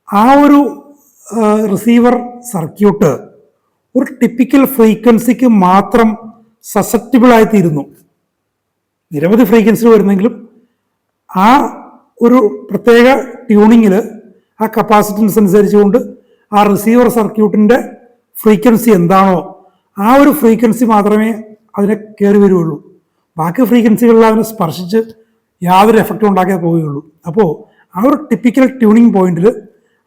ആ ഒരു റിസീവർ സർക്യൂട്ട് ഒരു ടിപ്പിക്കൽ ഫ്രീക്വൻസിക്ക് മാത്രം സസെപ്റ്റിബിളായിത്തീരുന്നു. നിരവധി ഫ്രീക്വൻസികൾ വരുന്നെങ്കിലും ആ ഒരു പ്രത്യേക ട്യൂണിങ്ങിൽ ആ കപ്പാസിറ്റൻസ് അനുസരിച്ചുകൊണ്ട് ആ റിസീവർ സർക്യൂട്ടിൻ്റെ ഫ്രീക്വൻസി എന്താണോ ആ ഒരു ഫ്രീക്വൻസി മാത്രമേ അതിനെ കയറി വരുള്ളൂ. ബാക്കി ഫ്രീക്വൻസികളിൽ അതിനെ സ്പർശിച്ച് യാതൊരു എഫക്റ്റും ഉണ്ടാക്കിയാൽ പോവുകയുള്ളൂ. അപ്പോൾ ആ ഒരു ടിപ്പിക്കൽ ട്യൂണിങ് പോയിന്റിൽ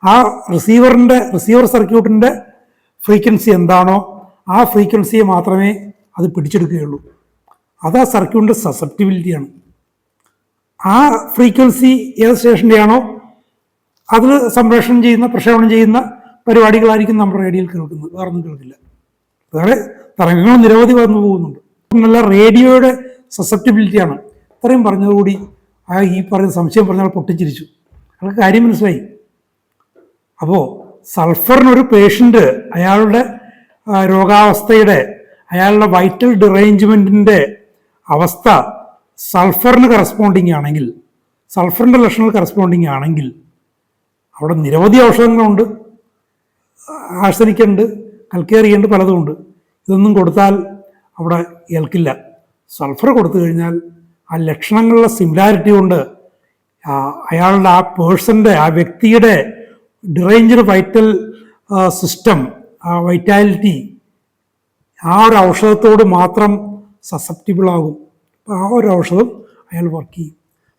ആ റിസീവർ സർക്യൂട്ടിൻ്റെ ഫ്രീക്വൻസി എന്താണോ ആ ഫ്രീക്വൻസിയെ മാത്രമേ അത് പിടിച്ചെടുക്കുകയുള്ളൂ. അത് ആ സർക്യൂട്ടിൻ്റെ സസെപ്റ്റിബിലിറ്റിയാണ്. ആ ഫ്രീക്വൻസി ഏത് സ്റ്റേഷൻ്റെയാണോ അതിൽ പ്രക്ഷേപണം ചെയ്യുന്ന പരിപാടികളായിരിക്കും നമ്മുടെ റേഡിയോയിൽ കേൾക്കുന്നത്, വേറൊന്നും കേൾക്കില്ല. വേറെ തരംഗങ്ങൾ നിരവധി വന്നു പോകുന്നുണ്ട്. നല്ല റേഡിയോയുടെ സസെപ്റ്റിബിലിറ്റിയാണ്. ഇത്രയും പറഞ്ഞതുകൂടി ഈ പറഞ്ഞ സംശയം പറഞ്ഞാൽ പൊട്ടിച്ചിരിച്ചു. അതൊക്കെ കാര്യം മനസ്സിലായി. അപ്പോൾ സൾഫറിനൊരു പേഷ്യൻ്റ് അയാളുടെ രോഗാവസ്ഥയുടെ, അയാളുടെ വൈറ്റൽ ഡിറേഞ്ച്മെൻറ്റിൻ്റെ അവസ്ഥ സൾഫറിന് കറസ്പോണ്ടിങ് ആണെങ്കിൽ, സൾഫറിൻ്റെ ലക്ഷണങ്ങൾ കറസ്പോണ്ടിങ് ആണെങ്കിൽ അവിടെ നിരവധി ഔഷധങ്ങളുണ്ട്. ആഴ്സനിക്കുണ്ട്, കൽക്കേറിയുണ്ട്, പലതുമുണ്ട്. ഇതൊന്നും കൊടുത്താൽ അവിടെ ഏൽക്കില്ല. സൾഫർ കൊടുത്തു കഴിഞ്ഞാൽ ആ ലക്ഷണങ്ങളുടെ സിമിലാരിറ്റി കൊണ്ട് അയാളുടെ ആ പേഴ്സൻ്റെ, ആ വ്യക്തിയുടെ ഡിറേഞ്ച്ഡ് വൈറ്റൽ സിസ്റ്റം, ആ വൈറ്റാലിറ്റി ആ ഒരു ഔഷധത്തോട് മാത്രം സസെപ്റ്റിബിൾ ആകും. അപ്പോൾ ആ ഒരു ഔഷധം അയാൾ വർക്ക് ചെയ്യും.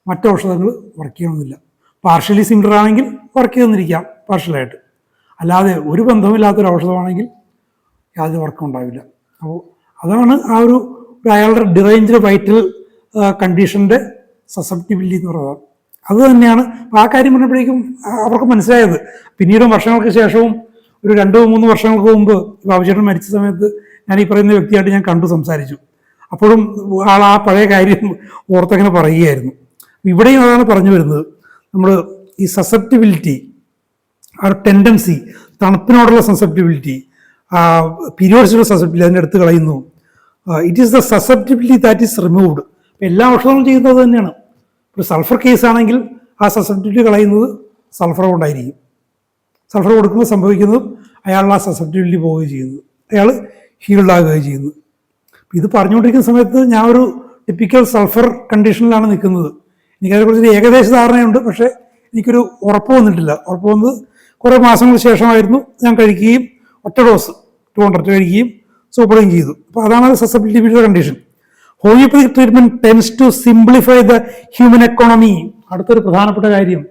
മറ്റ് ഔഷധങ്ങൾ വർക്ക് ചെയ്യണമെന്നില്ല. പാർഷ്യലി സിമിലർ ആണെങ്കിൽ വർക്ക് ചെയ്തെന്നിരിക്കാം പാർഷ്യലായിട്ട്. അല്ലാതെ ഒരു ബന്ധമില്ലാത്തൊരു ഔഷധമാണെങ്കിൽ യാതൊരു വർക്കും ഉണ്ടാവില്ല. അപ്പോൾ അതാണ് ആ ഒരു അയാളുടെ ഡിറേഞ്ച്ഡ് വൈറ്റൽ കണ്ടീഷൻ്റെ സസെപ്റ്റിബിലിറ്റി എന്ന് പറയുന്നത്. അത് തന്നെയാണ് ആ കാര്യം പറഞ്ഞപ്പോഴേക്കും അവർക്ക് മനസ്സിലായത്. പിന്നീടും വർഷങ്ങൾക്ക് ശേഷവും ഒരു 2-3 വർഷങ്ങൾക്ക് മുമ്പ് ബാബുചേട്ടൻ മരിച്ച സമയത്ത് ഞാൻ ഈ പറയുന്ന വ്യക്തിയായിട്ട് ഞാൻ കണ്ടു സംസാരിച്ചു. അപ്പോഴും ആ പഴയ കാര്യം ഓർത്തങ്ങനെ പറയുകയായിരുന്നു. ഇവിടെയും അതാണ് പറഞ്ഞു വരുന്നത്. നമ്മൾ ഈ സസെപ്റ്റിബിലിറ്റി, ആ ഒരു ടെൻഡൻസി, തണുപ്പിനോടുള്ള സസെപ്റ്റിബിലിറ്റി, പീരിയോഡ്സിലുള്ള സസെപ്റ്റിബിലിറ്റി അതിൻ്റെ അടുത്ത് കളയുന്നു. It is the susceptibility that is removed. എല്ലാ ഔഷധങ്ങളും ചെയ്യുന്നത് തന്നെയാണ്. ഒരു സൾഫർ കേസാണെങ്കിൽ ആ സസെപ്റ്റിബിലിറ്റി കളയുന്നത് സൾഫർ കൊണ്ടായിരിക്കും. സൾഫർ കൊടുക്കുമ്പോൾ സംഭവിക്കുന്നതും അയാളുടെ ആ സസെപ്റ്റിബിലിറ്റി പോവുകയും ചെയ്യുന്നത്, അയാൾ ഹീൽഡാകുകയും ചെയ്യുന്നത്. ഇത് പറഞ്ഞുകൊണ്ടിരിക്കുന്ന സമയത്ത് ഞാൻ ഒരു ടിപ്പിക്കൽ സൾഫർ കണ്ടീഷനിലാണ് നിൽക്കുന്നത്. എനിക്കതിനെക്കുറിച്ചൊരു ഏകദേശ ധാരണയുണ്ട്, പക്ഷേ എനിക്കൊരു ഉറപ്പ് വന്നിട്ടില്ല. ഉറപ്പ് വന്നത് കുറേ മാസങ്ങൾക്ക് ശേഷമായിരുന്നു. ഞാൻ കഴിക്കുകയും ഒറ്റ ഡോസ് 200 കഴിക്കുകയും സൂപ്പറുകയും ചെയ്തു. അപ്പോൾ അതാണ് സസെപ്റ്റിബിലിറ്റിയുടെ condition. Homoeopathic treatment tends to simplify the human economy. അടുത്തൊരു പ്രധാനപ്പെട്ട കാര്യം,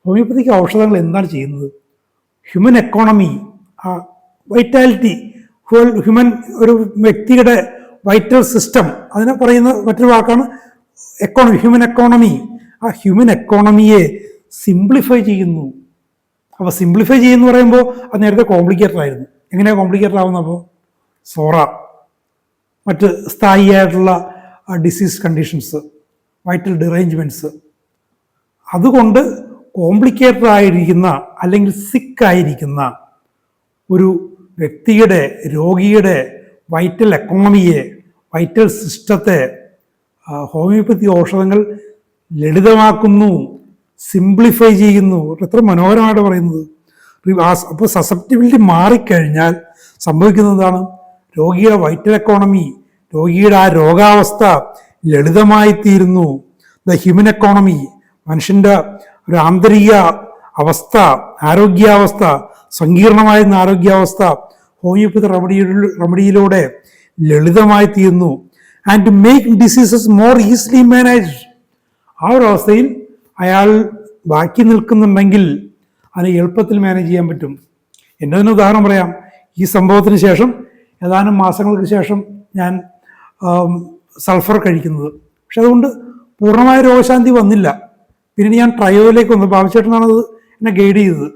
ഹോമിയോപ്പതിക് ഔഷധങ്ങൾ എന്താണ് ചെയ്യുന്നത്? ഹ്യൂമൻ എക്കോണമി, വൈറ്റാലിറ്റി, ഒരു വ്യക്തിയുടെ വൈറ്റൽ സിസ്റ്റം, അതിനെ പറയുന്ന മറ്റൊരു വാക്കാണ് എക്കോണമി, ഹ്യൂമൻ എക്കോണമി. ആ ഹ്യൂമൻ എക്കോണമിയെ സിംപ്ലിഫൈ ചെയ്യുന്നു. അപ്പോൾ സിംപ്ലിഫൈ ചെയ്യുന്നു പറയുമ്പോൾ അത് നേരത്തെ കോംപ്ലിക്കേറ്റഡ് ആയിരുന്നു. എങ്ങനെയാണ് കോംപ്ലിക്കേറ്റഡ് ആവുന്നത്? അപ്പോൾ സോറ, മറ്റ് സ്ഥായിയായിട്ടുള്ള ഡിസീസ് കണ്ടീഷൻസ്, വൈറ്റൽ ഡിറേഞ്ച്മെൻറ്റ്സ്, അതുകൊണ്ട് കോംപ്ലിക്കേറ്റഡ് ആയിരിക്കുന്ന അല്ലെങ്കിൽ സിക്കായിരിക്കുന്ന ഒരു വ്യക്തിയുടെ, രോഗിയുടെ വൈറ്റൽ എക്കോണമിയെ, വൈറ്റൽ സിസ്റ്റത്തെ ഹോമിയോപ്പതി ഔഷധങ്ങൾ ലളിതമാക്കുന്നു, സിംപ്ലിഫൈ ചെയ്യുന്നു. എത്ര മനോഹരമായിട്ട് പറയുന്നത്. അപ്പോൾ സസെപ്റ്റിബിലിറ്റി മാറിക്കഴിഞ്ഞാൽ സംഭവിക്കുന്നതാണ് രോഗിയുടെ വൈറ്റൽ എക്കോണമി, രോഗിയുടെ ആ രോഗാവസ്ഥ ലളിതമായി തീരുന്നു. ദ ഹ്യൂമൻ എക്കോണമി, മനുഷ്യൻ്റെ ഒരു ആന്തരിക അവസ്ഥ, ആരോഗ്യാവസ്ഥ, സങ്കീർണമായിരുന്ന ആരോഗ്യാവസ്ഥ ഹോമിയോപ്പതി റെമഡിയിലൂടെ ലളിതമായി തീരുന്നു. And make diseases more easily managed. ആ ഒരു അവസ്ഥയിൽ അയാൾ ബാക്കി നിൽക്കുന്നുണ്ടെങ്കിൽ അതിനെ എളുപ്പത്തിൽ മാനേജ് ചെയ്യാൻ പറ്റും. എൻ്റെ തന്നെ ഉദാഹരണം പറയാം. ഈ സംഭവത്തിന് ശേഷം ഏതാനും മാസങ്ങൾക്ക് ശേഷം ഞാൻ സൾഫർ കഴിക്കുന്നത്. പക്ഷെ അതുകൊണ്ട് പൂർണ്ണമായ രോഗശാന്തി വന്നില്ല. പിന്നീട് ഞാൻ ട്രയോയിലേക്ക് വന്നു. ബാബുചേട്ടനാണത് എന്നെ ഗൈഡ് ചെയ്തത്.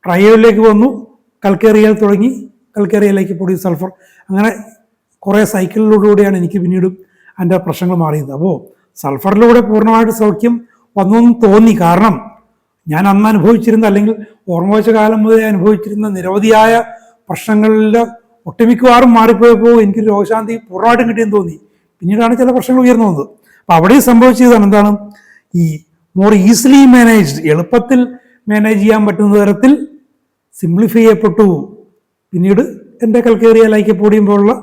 ട്രയോയിലേക്ക് വന്നു, കൽക്കേറിയയിൽ തുടങ്ങി, കൽക്കേറിയയിലേക്ക് പൊടി സൾഫർ, അങ്ങനെ കുറേ സൈക്കിളിലൂടെയാണ് എനിക്ക് പിന്നീട് എൻ്റെ പ്രശ്നങ്ങൾ മാറിയത്. അപ്പോൾ സൾഫറിലൂടെ പൂർണ്ണമായിട്ട് സൗഖ്യം വന്നെന്ന് തോന്നി. കാരണം ഞാൻ അന്ന് അനുഭവിച്ചിരുന്ന, അല്ലെങ്കിൽ ഓർമ്മ വെച്ച കാലം മുതൽ അനുഭവിച്ചിരുന്ന നിരവധിയായ പ്രശ്നങ്ങളിൽ ഒട്ടുമിക്കവാറും മാറിപ്പോയപ്പോൾ എനിക്ക് രോഗശാന്തി പൂർണ്ണമായിട്ടും കിട്ടിയെന്ന് തോന്നി. പിന്നീടാണ് ചില പ്രശ്നങ്ങൾ ഉയർന്നു വന്നത്. അപ്പോൾ അവിടെയും സംഭവിച്ചതാണ് എന്താണ്, ഈ മോർ ഈസിലി മാനേജ്ഡ്, എളുപ്പത്തിൽ മാനേജ് ചെയ്യാൻ പറ്റുന്ന തരത്തിൽ സിംപ്ലിഫൈ ചെയ്യപ്പെട്ടു. പിന്നീട് എൻ്റെ കൽക്കേറിയ ലൈക്കോപോഡിയം പോലുള്ള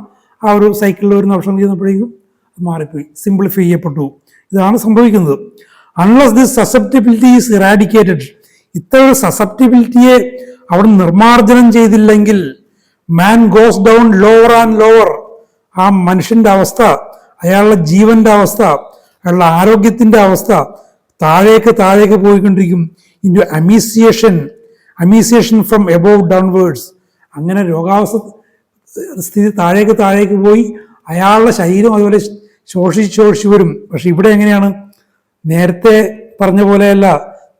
ആ ഒരു സൈക്കിളിൽ ഒരു ഭക്ഷണം ചെയ്യുന്നപ്പോഴേക്കും മാറിപ്പോയി, സിംപ്ലിഫൈ ചെയ്യപ്പെട്ടു. ഇതാണ് സംഭവിക്കുന്നത്. Unless this susceptibility is eradicated, ഇത്തരം സസെപ്റ്റിബിലിറ്റിയെ അവിടെ നിർമ്മാർജ്ജനം ചെയ്തില്ലെങ്കിൽ man goes down lower and lower. ആ മനുഷ്യൻ്റെ അവസ്ഥ, അയാളുടെ ജീവന്റെ അവസ്ഥ, അയാളുടെ ആരോഗ്യത്തിൻ്റെ അവസ്ഥ താഴേക്ക് പോയിക്കൊണ്ടിരിക്കും. Into emaciation from above downwards. അങ്ങനെ രോഗാവസ്ഥ സ്ഥിതി താഴേക്ക് പോയി അയാളുടെ ശരീരം അതുപോലെ ശോഷിച്ച് വരും. പക്ഷെ ഇവിടെ എങ്ങനെയാണ്, നേരത്തെ പറഞ്ഞ പോലെയല്ല,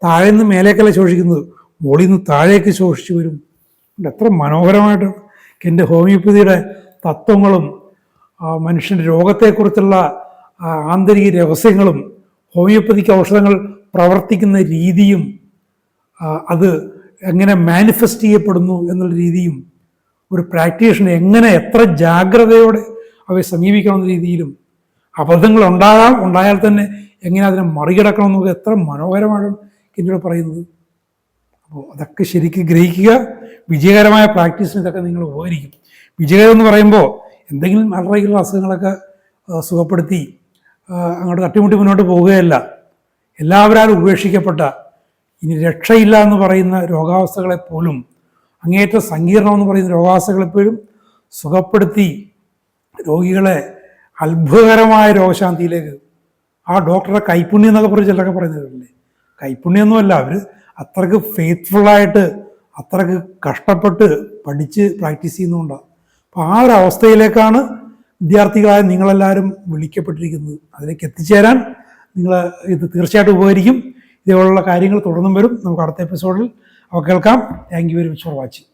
താഴെ നിന്ന് മേലേക്കല്ല ശോഷിക്കുന്നത്, മുകളിൽ നിന്ന് താഴേക്ക് ശോഷിച്ചു വരും. എത്ര മനോഹരമായിട്ട് എൻ്റെ ഹോമിയോപ്പതിയുടെ തത്വങ്ങളും മനുഷ്യൻ്റെ രോഗത്തെക്കുറിച്ചുള്ള ആന്തരിക രഹസ്യങ്ങളും ഹോമിയോപ്പതിക്ക് ഔഷധങ്ങൾ പ്രവർത്തിക്കുന്ന രീതിയും അത് എങ്ങനെ മാനിഫെസ്റ്റ് ചെയ്യപ്പെടുന്നു എന്നുള്ള രീതിയും ഒരു പ്രാക്ടീഷണർ എങ്ങനെ എത്ര ജാഗ്രതയോടെ അവയെ സമീപിക്കണമെന്ന രീതിയിലും അബദ്ധങ്ങൾ ഉണ്ടായാൽ തന്നെ എങ്ങനെ അതിനെ മറികടക്കണം എന്നൊക്കെ എത്ര മനോഹരമാണ് എന്നോട് പറയുന്നത്. അപ്പോൾ അതൊക്കെ ശരിക്കും ഗ്രഹിക്കുക. വിജയകരമായ പ്രാക്ടീസിന് ഇതൊക്കെ നിങ്ങൾ ഉപകരിക്കും. വിജയകരം എന്ന് പറയുമ്പോൾ എന്തെങ്കിലും അലറയിലുള്ള അസുഖങ്ങളൊക്കെ സുഖപ്പെടുത്തി അങ്ങോട്ട് തട്ടിമുട്ടി മുന്നോട്ട് പോവുകയല്ല. എല്ലാവരും ഉപേക്ഷിക്കപ്പെട്ട, ഇനി രക്ഷയില്ല എന്ന് പറയുന്ന രോഗാവസ്ഥകളെപ്പോലും, അങ്ങേയറ്റം സങ്കീർണമെന്ന് പറയുന്ന രോഗാവസ്ഥകളെപ്പോലും സുഖപ്പെടുത്തി രോഗികളെ അത്ഭുതകരമായ രോഗശാന്തിയിലേക്ക്, ആ ഡോക്ടറുടെ കൈപ്പുണ്യം എന്നൊക്കെ പറഞ്ഞ് ചിലരൊക്കെ പറയുന്നതല്ലേ, കൈപ്പുണ്യമൊന്നുമല്ല, അവർ അത്രക്ക് ഫെയ്ത്ത്ഫുള്ളായിട്ട് അത്രക്ക് കഷ്ടപ്പെട്ട് പഠിച്ച് പ്രാക്ടീസ് ചെയ്യുന്നതുകൊണ്ടാണ്. അപ്പോൾ ആ ഒരു അവസ്ഥയിലേക്കാണ് വിദ്യാർത്ഥികളായ നിങ്ങളെല്ലാവരും വിളിക്കപ്പെട്ടിരിക്കുന്നത്. അതിലേക്ക് എത്തിച്ചേരാൻ ഇത് തീർച്ചയായിട്ടും ഉപകരിക്കും. ഇതേപോലുള്ള കാര്യങ്ങൾ തുടർന്നും വരും. നമുക്ക് അടുത്ത എപ്പിസോഡിൽ അവ കേൾക്കാം. Thank you very much for watching.